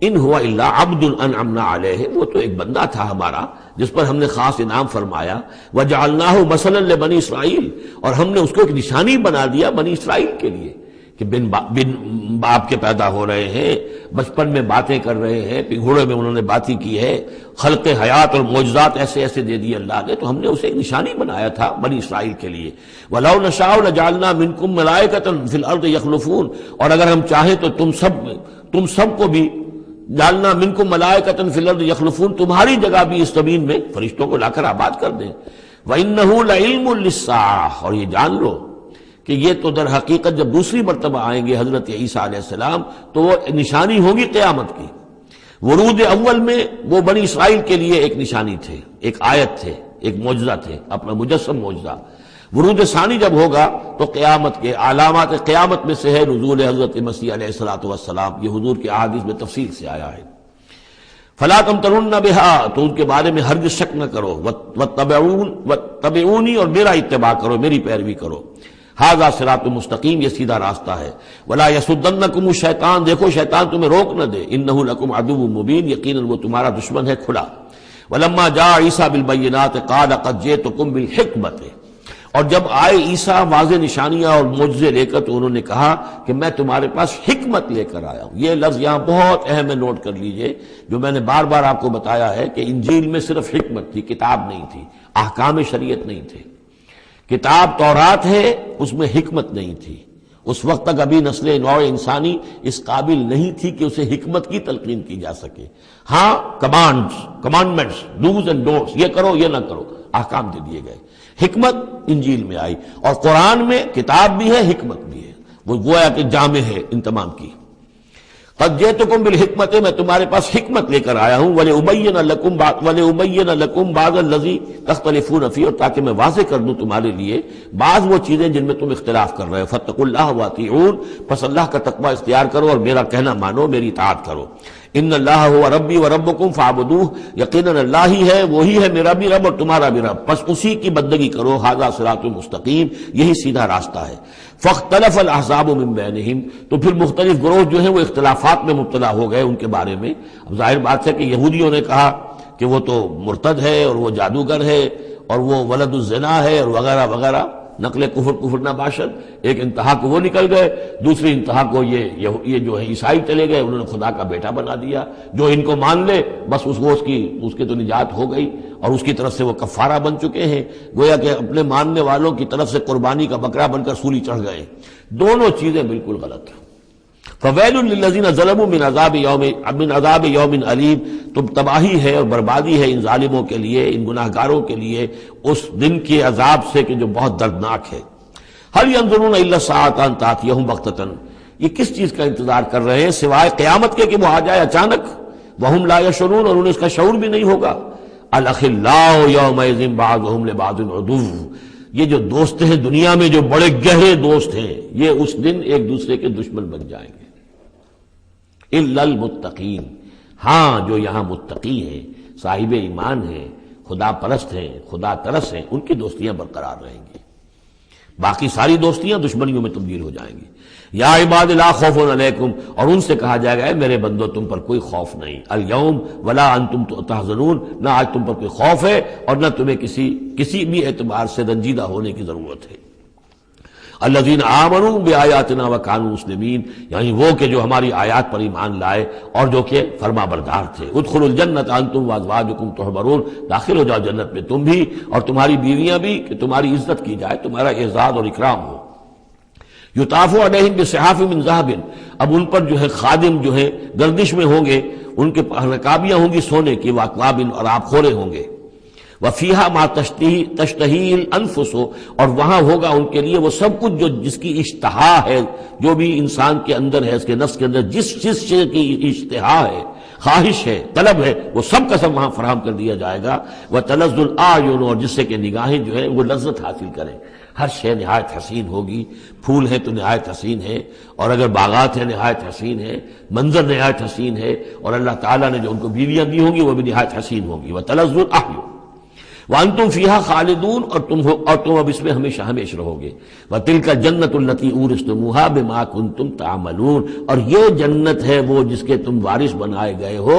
ان ہوا الا عبد انعمنا علیہ، وہ تو ایک بندہ تھا ہمارا جس پر ہم نے خاص انعام فرمایا۔ وجعلناہ مثلا لبنی اسرائیل، اور ہم نے اس کو ایک نشانی بنا دیا بنی اسرائیل کے لیے کہ بن باپ کے پیدا ہو رہے ہیں، بچپن میں باتیں کر رہے ہیں، پنگھوڑے میں انہوں نے باتیں کی ہے، خلق حیات اور معجزات ایسے ایسے دے دیے اللہ نے، تو ہم نے اسے ایک نشانی بنایا تھا بنی اسرائیل کے لیے۔ وَلَوْ نَشَاءُ لَجَعَلْنَا مِنْكُمْ مَلَائِكَةً فِي الْأَرْضِ يَخْلُفُونَ، اور اگر ہم چاہیں تو تم سب کو بھی جعلنا منکم ملائکۃ فی الارض یخلفون، تمہاری جگہ بھی اس زمین میں فرشتوں کو لا کر آباد کر دیں۔ وَإِنَّهُ لَعِلْمٌ لِلسَّاعَةِ، اور یہ جان لو کہ یہ تو در حقیقت جب دوسری مرتبہ آئیں گے حضرت عیسیٰ علیہ السلام تو وہ نشانی ہوگی قیامت کی۔ ورود اول میں وہ بنی اسرائیل کے لیے ایک نشانی تھے، ایک آیت تھے، ایک معجزہ تھے، اپنا مجسم معجزہ۔ ورود ثانی جب ہوگا تو قیامت کے علامات قیامت میں سے ہے نزول حضرت مسیح علیہ الصلوۃ والسلام، یہ حضور کے احادیث میں تفصیل سے آیا ہے۔ فلا تمترن بہا، تو ان کے بارے میں ہرگز شک نہ کرو، واتبعونی، اور میرا اتباع کرو، میری پیروی کرو۔ ھذا صراط مستقیم، یہ سیدھا راستہ ہے۔ ولا یصدنکم الشیطان، دیکھو شیطان تمہیں روک نہ دے، انہ لکم عدو مبین، یقیناً وہ تمہارا دشمن ہے کھلا۔ ولما جاء عیسیٰ بالبینات قال قد جئتکم بالحکمۃ، اور جب آئے عیسیٰ واضح نشانیاں اور معجزے لے کر تو انہوں نے کہا کہ میں تمہارے پاس حکمت لے کر آیا ہوں۔ یہ لفظ یہاں بہت اہم ہے، نوٹ کر لیجئے، جو میں نے بار بار آپ کو بتایا ہے کہ انجیل میں صرف حکمت تھی، کتاب نہیں تھی، احکام شریعت نہیں تھے۔ کتاب تورات ہے، اس میں حکمت نہیں تھی، اس وقت تک ابھی نسل نوع انسانی اس قابل نہیں تھی کہ اسے حکمت کی تلقین کی جا سکے۔ ہاں کمانڈمنٹس، ڈوز اینڈ ڈونٹس، یہ کرو یہ نہ کرو، احکام دے دیے گئے۔ حکمت انجیل میں آئی، اور قرآن میں کتاب بھی ہے حکمت بھی ہے، وہ گویا کہ جامع ہے ان تمام کی۔ قد جئتکم بالحکمت، میں تمہارے پاس حکمت لے کر آیا ہوں، ولأبین لکم بعض الذی تختلفون فیہ، اور تاکہ میں واضح کر دوں تمہارے لیے بعض وہ چیزیں جن میں تم اختلاف کر رہے ہو۔ فاتقوا اللہ واطیعون، پس اللہ کا تقوی اختیار کرو اور میرا کہنا مانو، میری اطاعت کرو۔ ان اللہ هو ربی وربکم فاعبدوہ، یقیناً اللہ ہی ہے، وہی ہے میرا بھی رب اور تمہارا بھی رب، پس اسی کی بندگی کرو۔ ھذا صراط مستقیم، یہی سیدھا راستہ ہے۔ فاختلف الاحزاب من بینہم، تو پھر مختلف گروہ جو ہیں وہ اختلافات میں مبتلا ہو گئے ان کے بارے میں۔ اب ظاہر بات ہے کہ یہودیوں نے کہا کہ وہ تو مرتد ہے اور وہ جادوگر ہے اور وہ ولد الزنا ہے اور وغیرہ وغیرہ، نقل کفر نہ باشد۔ ایک انتہا کو وہ نکل گئے، دوسری انتہا کو یہ جو ہے عیسائی چلے گئے، انہوں نے خدا کا بیٹا بنا دیا، جو ان کو مان لے بس اس کی تو نجات ہو گئی، اور اس کی طرف سے وہ کفارہ بن چکے ہیں، گویا کہ اپنے ماننے والوں کی طرف سے قربانی کا بکرا بن کر سولی چڑھ گئے۔ دونوں چیزیں بالکل غلط ہیں۔ فویل للذین ظلموا من عذاب یوم علیم، تم تباہی ہے اور بربادی ہے ان ظالموں کے لیے، ان گناہگاروں کے لیے اس دن کے عذاب سے کہ جو بہت دردناک ہے۔ هل ينظرون الا الساعة ان تأتيهم بغتة، یہ کس چیز کا انتظار کر رہے ہیں سوائے قیامت کے کہ وہ آ جائے اچانک۔ وهم لا يشعرون، اور انہیں اس کا شعور بھی نہیں ہوگا۔ الاخلاء يومئذ بعضهم لبعض عدو، یہ جو دوست ہیں دنیا میں جو بڑے گہرے دوست ہیں یہ اس دن ایک دوسرے کے دشمن بن جائیں گے الا المتقین، ہاں جو یہاں متقی ہیں، صاحب ایمان ہیں، خدا پرست ہیں، خدا ترس ہیں، ان کی دوستیاں برقرار رہیں گی، باقی ساری دوستیاں دشمنیوں میں تبدیل ہو جائیں گی۔ یا عباد لا خوف علیکم، اور ان سے کہا جائے گا اے میرے بندو تم پر کوئی خوف نہیں، الیوم ولا انتم تحزنون، نہ آج تم پر کوئی خوف ہے اور نہ تمہیں کسی بھی اعتبار سے رنجیدہ ہونے کی ضرورت ہے۔ الذین آمنوا بآیاتنا وکانوا مسلمین، یعنی وہ کہ جو ہماری آیات پر ایمان لائے اور جو کہ فرما بردار تھے۔ ادخلوا الجنۃ انتم وازواجکم تحبرون، داخل ہو جاؤ جنت میں تم بھی اور تمہاری بیویاں بھی، کہ تمہاری عزت کی جائے، تمہارا اعزاز اور اکرام ہو۔ یطاف علیہم بصحاف من ذہب، اب ان پر جو ہے خادم جو ہے گردش میں ہوں گے، ان کے رکابیاں ہوں گی سونے کی، واکواب اور آب خورے ہوں گے، وفیہا ما تشتہی الانفس، اور وہاں ہوگا ان کے لیے وہ سب کچھ جو جس کی اشتہا ہے، جو بھی انسان کے اندر ہے، اس کے نفس کے اندر جس چیز کی اشتہا ہے، خواہش ہے، طلب ہے، وہ سب کا سب وہاں فراہم کر دیا جائے گا۔ وتلذ الاعین، اور جس سے کہ نگاہیں جو ہے وہ لذت حاصل کریں، ہر شے نہایت حسین ہوگی، پھول ہے تو نہایت حسین ہے، اور اگر باغات ہیں نہایت حسین ہے، منظر نہایت حسین ہے، اور اللہ تعالیٰ نے جو ان کو بیویاں دی ہوں گی وہ بھی نہایت حسین ہوگی۔ وتلذ الاعین وانتم فیہا خالدون، اور تم اب اس میں ہمیشہ ہمیشہ رہو گے۔ وتلک الجنۃ التی اورثتموہا بما کنتم تعملون، اور یہ جنت ہے وہ جس کے تم وارث بنائے گئے ہو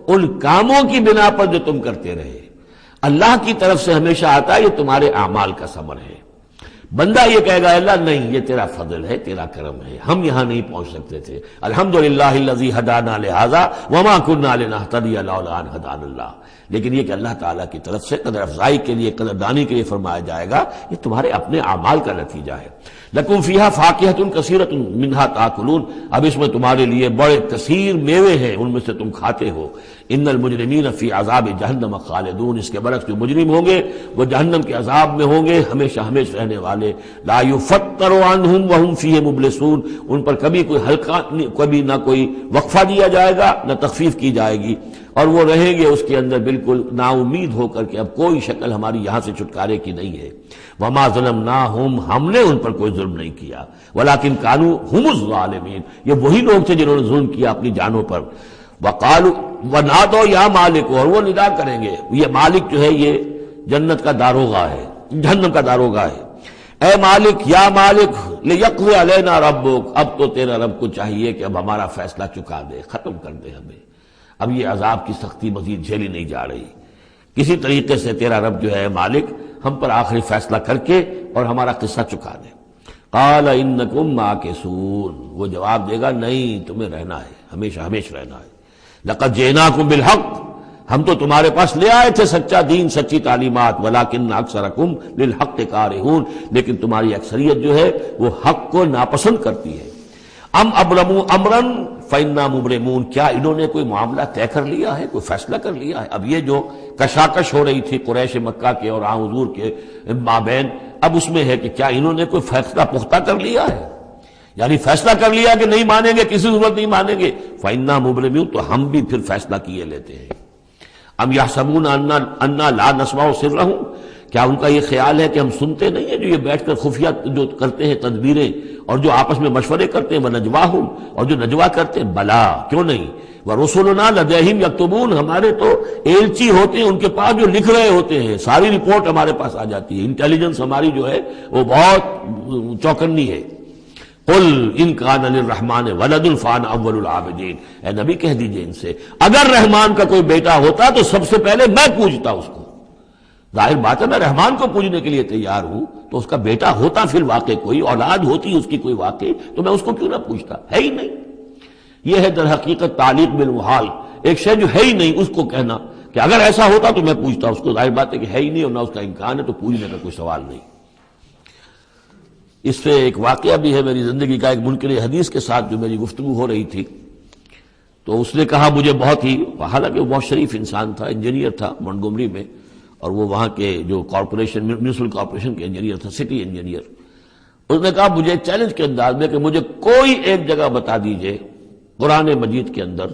ان کاموں کی بنا پر جو تم کرتے رہے۔ اللہ کی طرف سے ہمیشہ آتا ہے یہ تمہارے اعمال کا ثمر ہے۔ بندہ یہ کہے گا اللہ نہیں، یہ تیرا فضل ہے، تیرا کرم ہے، ہم یہاں نہیں پہنچ سکتے تھے، الحمدللہ الذی ہدانا لہذا وما کنا لنہتدی لولا ان ہدانا اللہ، لیکن یہ کہ اللہ تعالیٰ کی طرف سے قدر افزائی کے لیے، قدر دانی کے لیے فرمایا جائے گا یہ تمہارے اپنے اعمال کا نتیجہ ہے۔ لکم فیہا فاکہۃ کثیرۃ منہا تاکلون، اب اس میں تمہارے لیے بڑے کثیر میوے ہیں، ان میں سے تم کھاتے ہو۔ ان المجرمین فی عذاب جہنم خالدون، اس کے برعکس جو مجرم ہوں گے وہ جہنم کے عذاب میں ہوں گے ہمیشہ ہمیشہ رہنے والے۔ لا یفتر عنہم وہم فیہ مبلسون، ان پر کبھی کوئی ہلکا، کبھی نہ کوئی وقفہ دیا جائے گا نہ تخفیف کی جائے گی، اور وہ رہیں گے اس کے اندر بالکل نا امید ہو کر کہ اب کوئی شکل ہماری یہاں سے چھٹکارے کی نہیں ہے۔ وما ظلمناہم، ہم نے ان پر کوئی ظلم نہیں کیا، ولکن کانوا ھم الظالمین، یہ وہی لوگ تھے جنہوں نے ظلم کیا اپنی جانوں پر۔ وقالوا ونادوا یا مالک، اور وہ ندا کریں گے، یہ مالک جو ہے یہ جنت کا داروغہ ہے، جہنم کا داروغہ ہے، اے مالک یا مالک لیقضی علینا ربک، اب تو تیرا رب کو چاہیے کہ اب ہمارا فیصلہ چکا دے، ختم کر دے ہمیں، اب یہ عذاب کی سختی مزید جھیلی نہیں جا رہی، کسی طریقے سے تیرا رب جو ہے مالک ہم پر آخری فیصلہ کر کے اور ہمارا قصہ چکا دے۔ قال انکم ماکثون، وہ جواب دے گا نہیں، تمہیں رہنا ہے، ہمیشہ ہمیشہ رہنا ہے۔ لقد جئناکم بالحق، ہم تو تمہارے پاس لے آئے تھے سچا دین، سچی تعلیمات، ولکن اکثرکم للحق کارہون، لیکن تمہاری اکثریت جو ہے وہ حق کو ناپسند کرتی ہے۔ ام ابرموا امرا فإنا مبرمون، کیا انہوں نے کوئی معاملہ طے کر لیا ہے، کوئی فیصلہ کر لیا ہے؟ اب یہ جو کشاکش ہو رہی تھی قریش مکہ کے اور حضور کے مابین، اب اس میں ہے کہ کیا انہوں نے کوئی فیصلہ پختہ کر لیا ہے، یعنی فیصلہ کر لیا کہ نہیں مانیں گے، کسی صورت نہیں مانیں گے، فإنا مبرمون، تو ہم بھی پھر فیصلہ کیے لیتے ہیں۔ ام یحسبون انا لا نسمع سرهم، کیا ان کا یہ خیال ہے کہ ہم سنتے نہیں ہیں جو یہ بیٹھ کر خفیہ جو کرتے ہیں تدبیریں اور جو آپس میں مشورے کرتے ہیں، وَنَجْوَاهُمْ، اور جو نجوا کرتے ہیں، بلا کیوں نہیں، وَرُسُلُنَا لَدَيْهِمْ يَكْتُبُونَ، ہمارے تو ایلچی ہوتے ہیں ان کے پاس جو لکھ رہے ہوتے ہیں، ساری رپورٹ ہمارے پاس آ جاتی ہے، انٹیلیجنس ہماری جو ہے وہ بہت چوکنی ہے۔ قل ان کان للرحمن ولد فانا اول العابدین، اے نبی کہہ دیجئے ان سے اگر رحمان کا کوئی بیٹا ہوتا تو سب سے پہلے میں پوجتا اس کو۔ ظاہر بات ہے میں رحمان کو پوجنے کے لیے تیار ہوں، تو اس کا بیٹا ہوتا فی الواقع کوئی اولاد ہوتی اس کی کوئی واقع، تو میں اس کو کیوں نہ پوچھتا، ہے ہی نہیں۔ یہ ہے در حقیقت تعلیق بالمحال، ایک شے جو ہے ہی نہیں اس کو کہنا کہ اگر ایسا ہوتا تو میں پوچھتا اس کو۔ ظاہر بات ہے کہ ہے ہی نہیں اور نہ اس کا امکان ہے، تو پوجنے کا کوئی سوال نہیں۔ اس سے ایک واقعہ بھی ہے میری زندگی کا، ایک منکر حدیث کے ساتھ جو میری گفتگو ہو رہی تھی، تو اس نے کہا مجھے بہت ہی، حالانکہ وہ بہت شریف انسان تھا، انجینئر تھا مونٹگومری میں، اور وہ وہاں کے جو کارپوریشن میونسپل کارپوریشن کے انجینئر تھا، سٹی انجینئر۔ اس نے کہا مجھے چیلنج کے انداز میں کہ مجھے کوئی ایک جگہ بتا دیجئے قرآن مجید کے اندر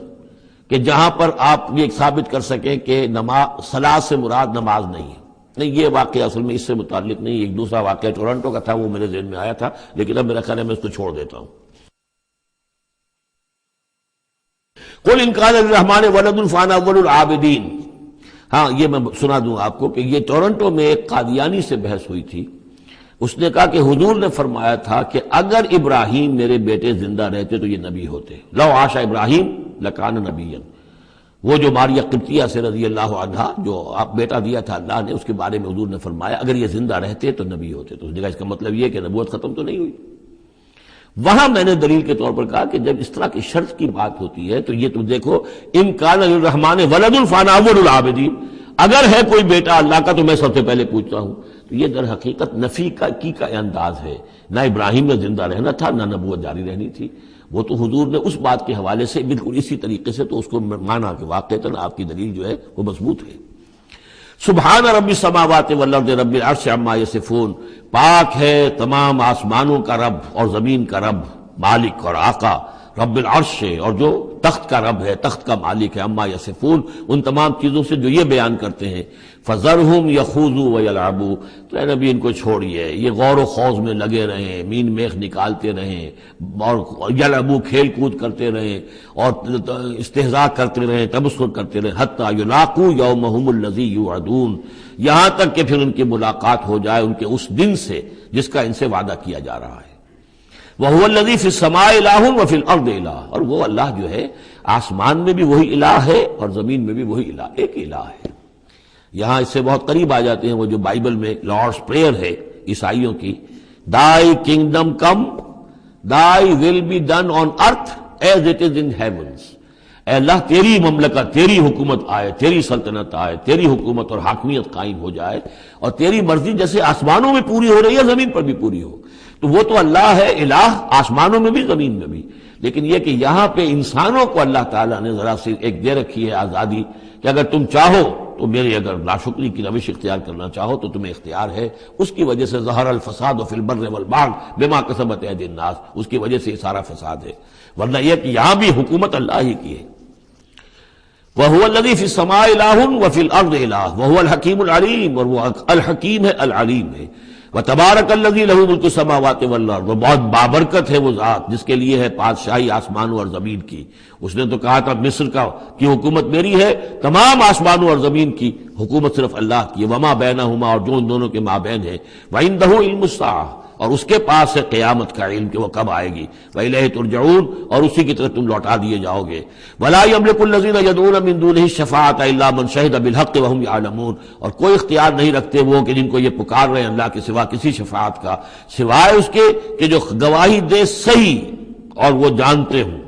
کہ جہاں پر آپ یہ ثابت کر سکیں کہ صلاۃ سے مراد نماز نہیں ہے، نہیں، یہ واقعہ اصل میں اس سے متعلق نہیں، ایک دوسرا واقعہ ٹورنٹو کا تھا، وہ میرے ذہن میں آیا تھا، لیکن اب میرا خیال ہے میں اس کو چھوڑ دیتا ہوں۔ قل ان کان للرحمن ولد فانا اول العابدین۔ ہاں، یہ میں سنا دوں آپ کو کہ یہ ٹورنٹو میں ایک قادیانی سے بحث ہوئی تھی، اس نے کہا کہ حضور نے فرمایا تھا کہ اگر ابراہیم میرے بیٹے زندہ رہتے تو یہ نبی ہوتے، لو عاش ابراہیم لکان نبیا۔ وہ جو ماریہ قبطیہ سے رضی اللہ عنہا جو آپ بیٹا دیا تھا اللہ نے، اس کے بارے میں حضور نے فرمایا اگر یہ زندہ رہتے تو نبی ہوتے۔ تو اس نے کہا اس کا مطلب یہ کہ نبوت ختم تو نہیں ہوئی۔ وہاں میں نے دلیل کے طور پر کہا کہ جب اس طرح کی شرط کی بات ہوتی ہے تو یہ تم دیکھو، ان کان للرحمن ولد فانا اول العابدین، اگر ہے کوئی بیٹا اللہ کا تو میں سب سے پہلے پوچھتا ہوں۔ تو یہ در حقیقت نفی کا انداز ہے، نہ ابراہیم میں زندہ رہنا تھا نہ نبوت جاری رہنی تھی۔ وہ تو حضور نے اس بات کے حوالے سے بالکل اسی طریقے سے تو اس کو مانا کہ واقعتاً آپ کی دلیل جو ہے وہ مضبوط ہے۔ سبحان رب السماوات والارض رب العرش عما یصفون، پاک ہے تمام آسمانوں کا رب اور زمین کا رب، مالک اور آقا، رب العرش ہے اور جو تخت کا رب ہے، تخت کا مالک ہے، عما یصفون، ان تمام چیزوں سے جو یہ بیان کرتے ہیں۔ فذرہم یخوضوا ویلعبوا، تو اے نبی ان کو چھوڑیے، یہ غور و خوض میں لگے رہیں، مین میخ نکالتے رہیں، اور یلعبوا کھیل کود کرتے رہیں، اور استہزاء کرتے رہیں، تبصر کرتے رہیں، حتی یلاقوا یومہم الذی یوعدون، یہاں تک کہ پھر ان کی ملاقات ہو جائے ان کے اس دن سے جس کا ان سے وعدہ کیا جا رہا ہے۔ وَهُوَ الَّذِي فِي السَّمَاءِ إِلَٰهٌ وَفِي الْأَرْضِ إِلَٰهٌ، اور وہ اللہ جو ہے آسمان میں بھی وہی الہ ہے اور زمین میں بھی وہی الہ، ایک الہ ہے۔ یہاں اس سے بہت قریب آ جاتے ہیں وہ جو بائبل میں لارڈس پریئر ہے عیسائیوں کی، Thy kingdom come, Thy will be done on earth as it is in heavens۔ اے اللہ تیری مملکت، تیری حکومت آئے، تیری سلطنت آئے، تیری حکومت اور حاکمیت قائم ہو جائے، اور تیری مرضی جیسے آسمانوں میں پوری ہو رہی ہے زمین پر بھی پوری ہو۔ تو وہ تو اللہ ہے الہ، آسمانوں میں بھی زمین میں بھی، لیکن یہ کہ یہاں پہ انسانوں کو اللہ تعالیٰ نے ذرا سی ایک دے رکھی ہے آزادی کہ اگر تم چاہو تو میری اگر ناشکری کی روش اختیار کرنا چاہو تو تمہیں اختیار ہے۔ اس کی وجہ سے ظہر الفساد فی البر والبحر بما کسبت ایدی الناس، اس کی وجہ سے یہ سارا فساد ہے، ورنہ یہ کہ یہاں بھی حکومت اللہ ہی کی ہے۔ وَهُوَ الَّذِي فِي السَّمَاءِ إِلَٰهٌ وَفِي الْأَرْضِ إِلَٰهٌ وَهُوَ الْحَكِيمُ الْعَلِيمُ، اور وہ الحکیم ہے، العلیم ہے۔ وَتَبَارَكَ الَّذِي لَهُ مُلْكُ السَّمَاوَاتِ وَالْأَرْضِ، وہ بہت بابرکت ہے وہ ذات جس کے لیے ہے بادشاہی آسمانوں اور زمین کی۔ اس نے تو کہا تھا مصر کی حکومت میری ہے، تمام آسمانوں اور زمین کی حکومت صرف اللہ کی ہے، وَمَا بَيْنَهُمَا، اور جو ان دونوں کے مابین ہے، وَعِندَهُ عِلْمُ السَّاعَةِ، اور اس کے پاس ہے قیامت کا علم کہ وہ کب آئے گی، وَإِلَيْهِ تُرْجَعُونَ، اور اسی کی طرف تم لوٹا دیے جاؤ گے۔ وَلَا يَمْلِكُ الَّذِينَ يَدْعُونَ مِن دُونِهِ الشَّفَاعَةَ إِلَّا مَنْ شَهِدَ بِالْحَقِّ وَهُمْ يَعْلَمُونَ، اور کوئی اختیار نہیں رکھتے وہ کہ جن کو یہ پکار رہے ہیں اللہ کے سوا کسی شفاعت کا، سوائے اس کے کہ جو گواہی دے صحیح اور وہ جانتے ہوں۔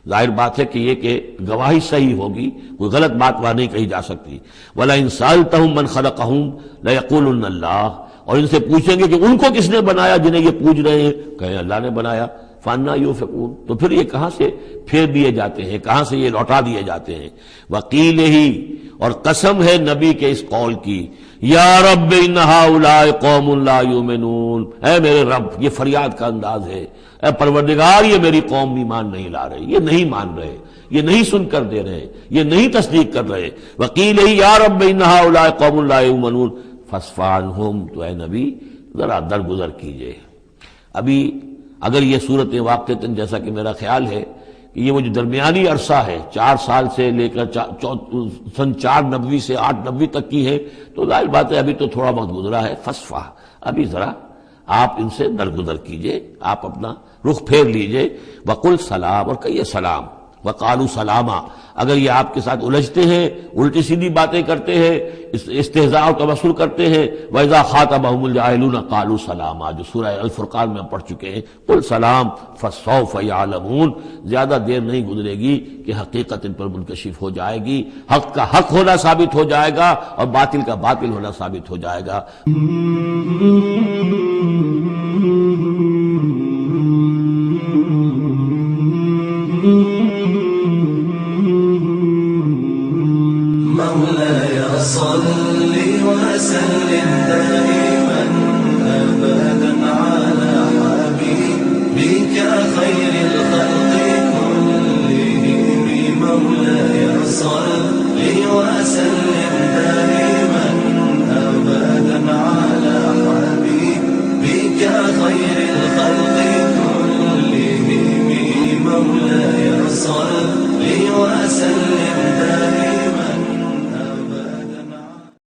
ظاہر بات ہے کہ یہ کہ گواہی صحیح ہوگی، کوئی غلط بات وہاں نہیں کہی جا سکتی۔ وَلَئِن سَأَلْتَهُم مَّنْ خَلَقَهُمْ لَيَقُولُنَّ اللَّهُ، اور ان سے پوچھیں گے کہ ان کو کس نے بنایا جنہیں یہ پوچھ رہے ہیں، کہیں اللہ نے بنایا۔ فَأَنَّىٰ يُؤْفَكُونَ، تو پھر یہ کہاں سے پھیر دیے جاتے ہیں، کہاں سے یہ لوٹا دیے جاتے ہیں۔ وَقِيلِهِ، اور قسم ہے نبی کے اس قول کی، یا رب ان ہؤلاء قوم لا یؤمنون، اے میرے رب، یہ فریاد کا انداز ہے، اے پروردگار یہ میری قوم ایمان نہیں لا رہے، یہ نہیں مان رہے، یہ نہیں سن کر دے رہے، یہ نہیں تصدیق کر رہے۔ وَقِيلِهِ یا رب ان ہؤلاء قوم لا یؤمنون فاصفح عنہم، تو اے نبی ذرا درگزر کیجئے۔ ابھی اگر یہ صورت واقعتاً جیسا کہ میرا خیال ہے کہ یہ وہ جو درمیانی عرصہ ہے 4 سال سے لے کر سن 490 سے 890 تک کی ہے، تو ظاہر بات ہے ابھی تو تھوڑا بہت گزرا ہے۔ فاصفح، ابھی ذرا آپ ان سے درگزر کیجئے، آپ اپنا رخ پھیر لیجئے۔ وقل سلام، اور کہیے سلام۔ وقالوا سلاما، اگر یہ آپ کے ساتھ الجھتے ہیں، الٹی سیدھی باتیں کرتے ہیں، استہزاء اور تبصر کرتے ہیں، وَإِذَا خَاطَبَهُمُ الْجَاهِلُونَ قَالُوا سَلَامًا، جو سورہ الفرقان میں ہم پڑھ چکے ہیں۔ قل سلام فَسَوْفَ يَعْلَمُونَ، زیادہ دیر نہیں گزرے گی کہ حقیقت ان پر منکشف ہو جائے گی، حق کا حق ہونا ثابت ہو جائے گا اور باطل کا باطل ہونا ثابت ہو جائے گا۔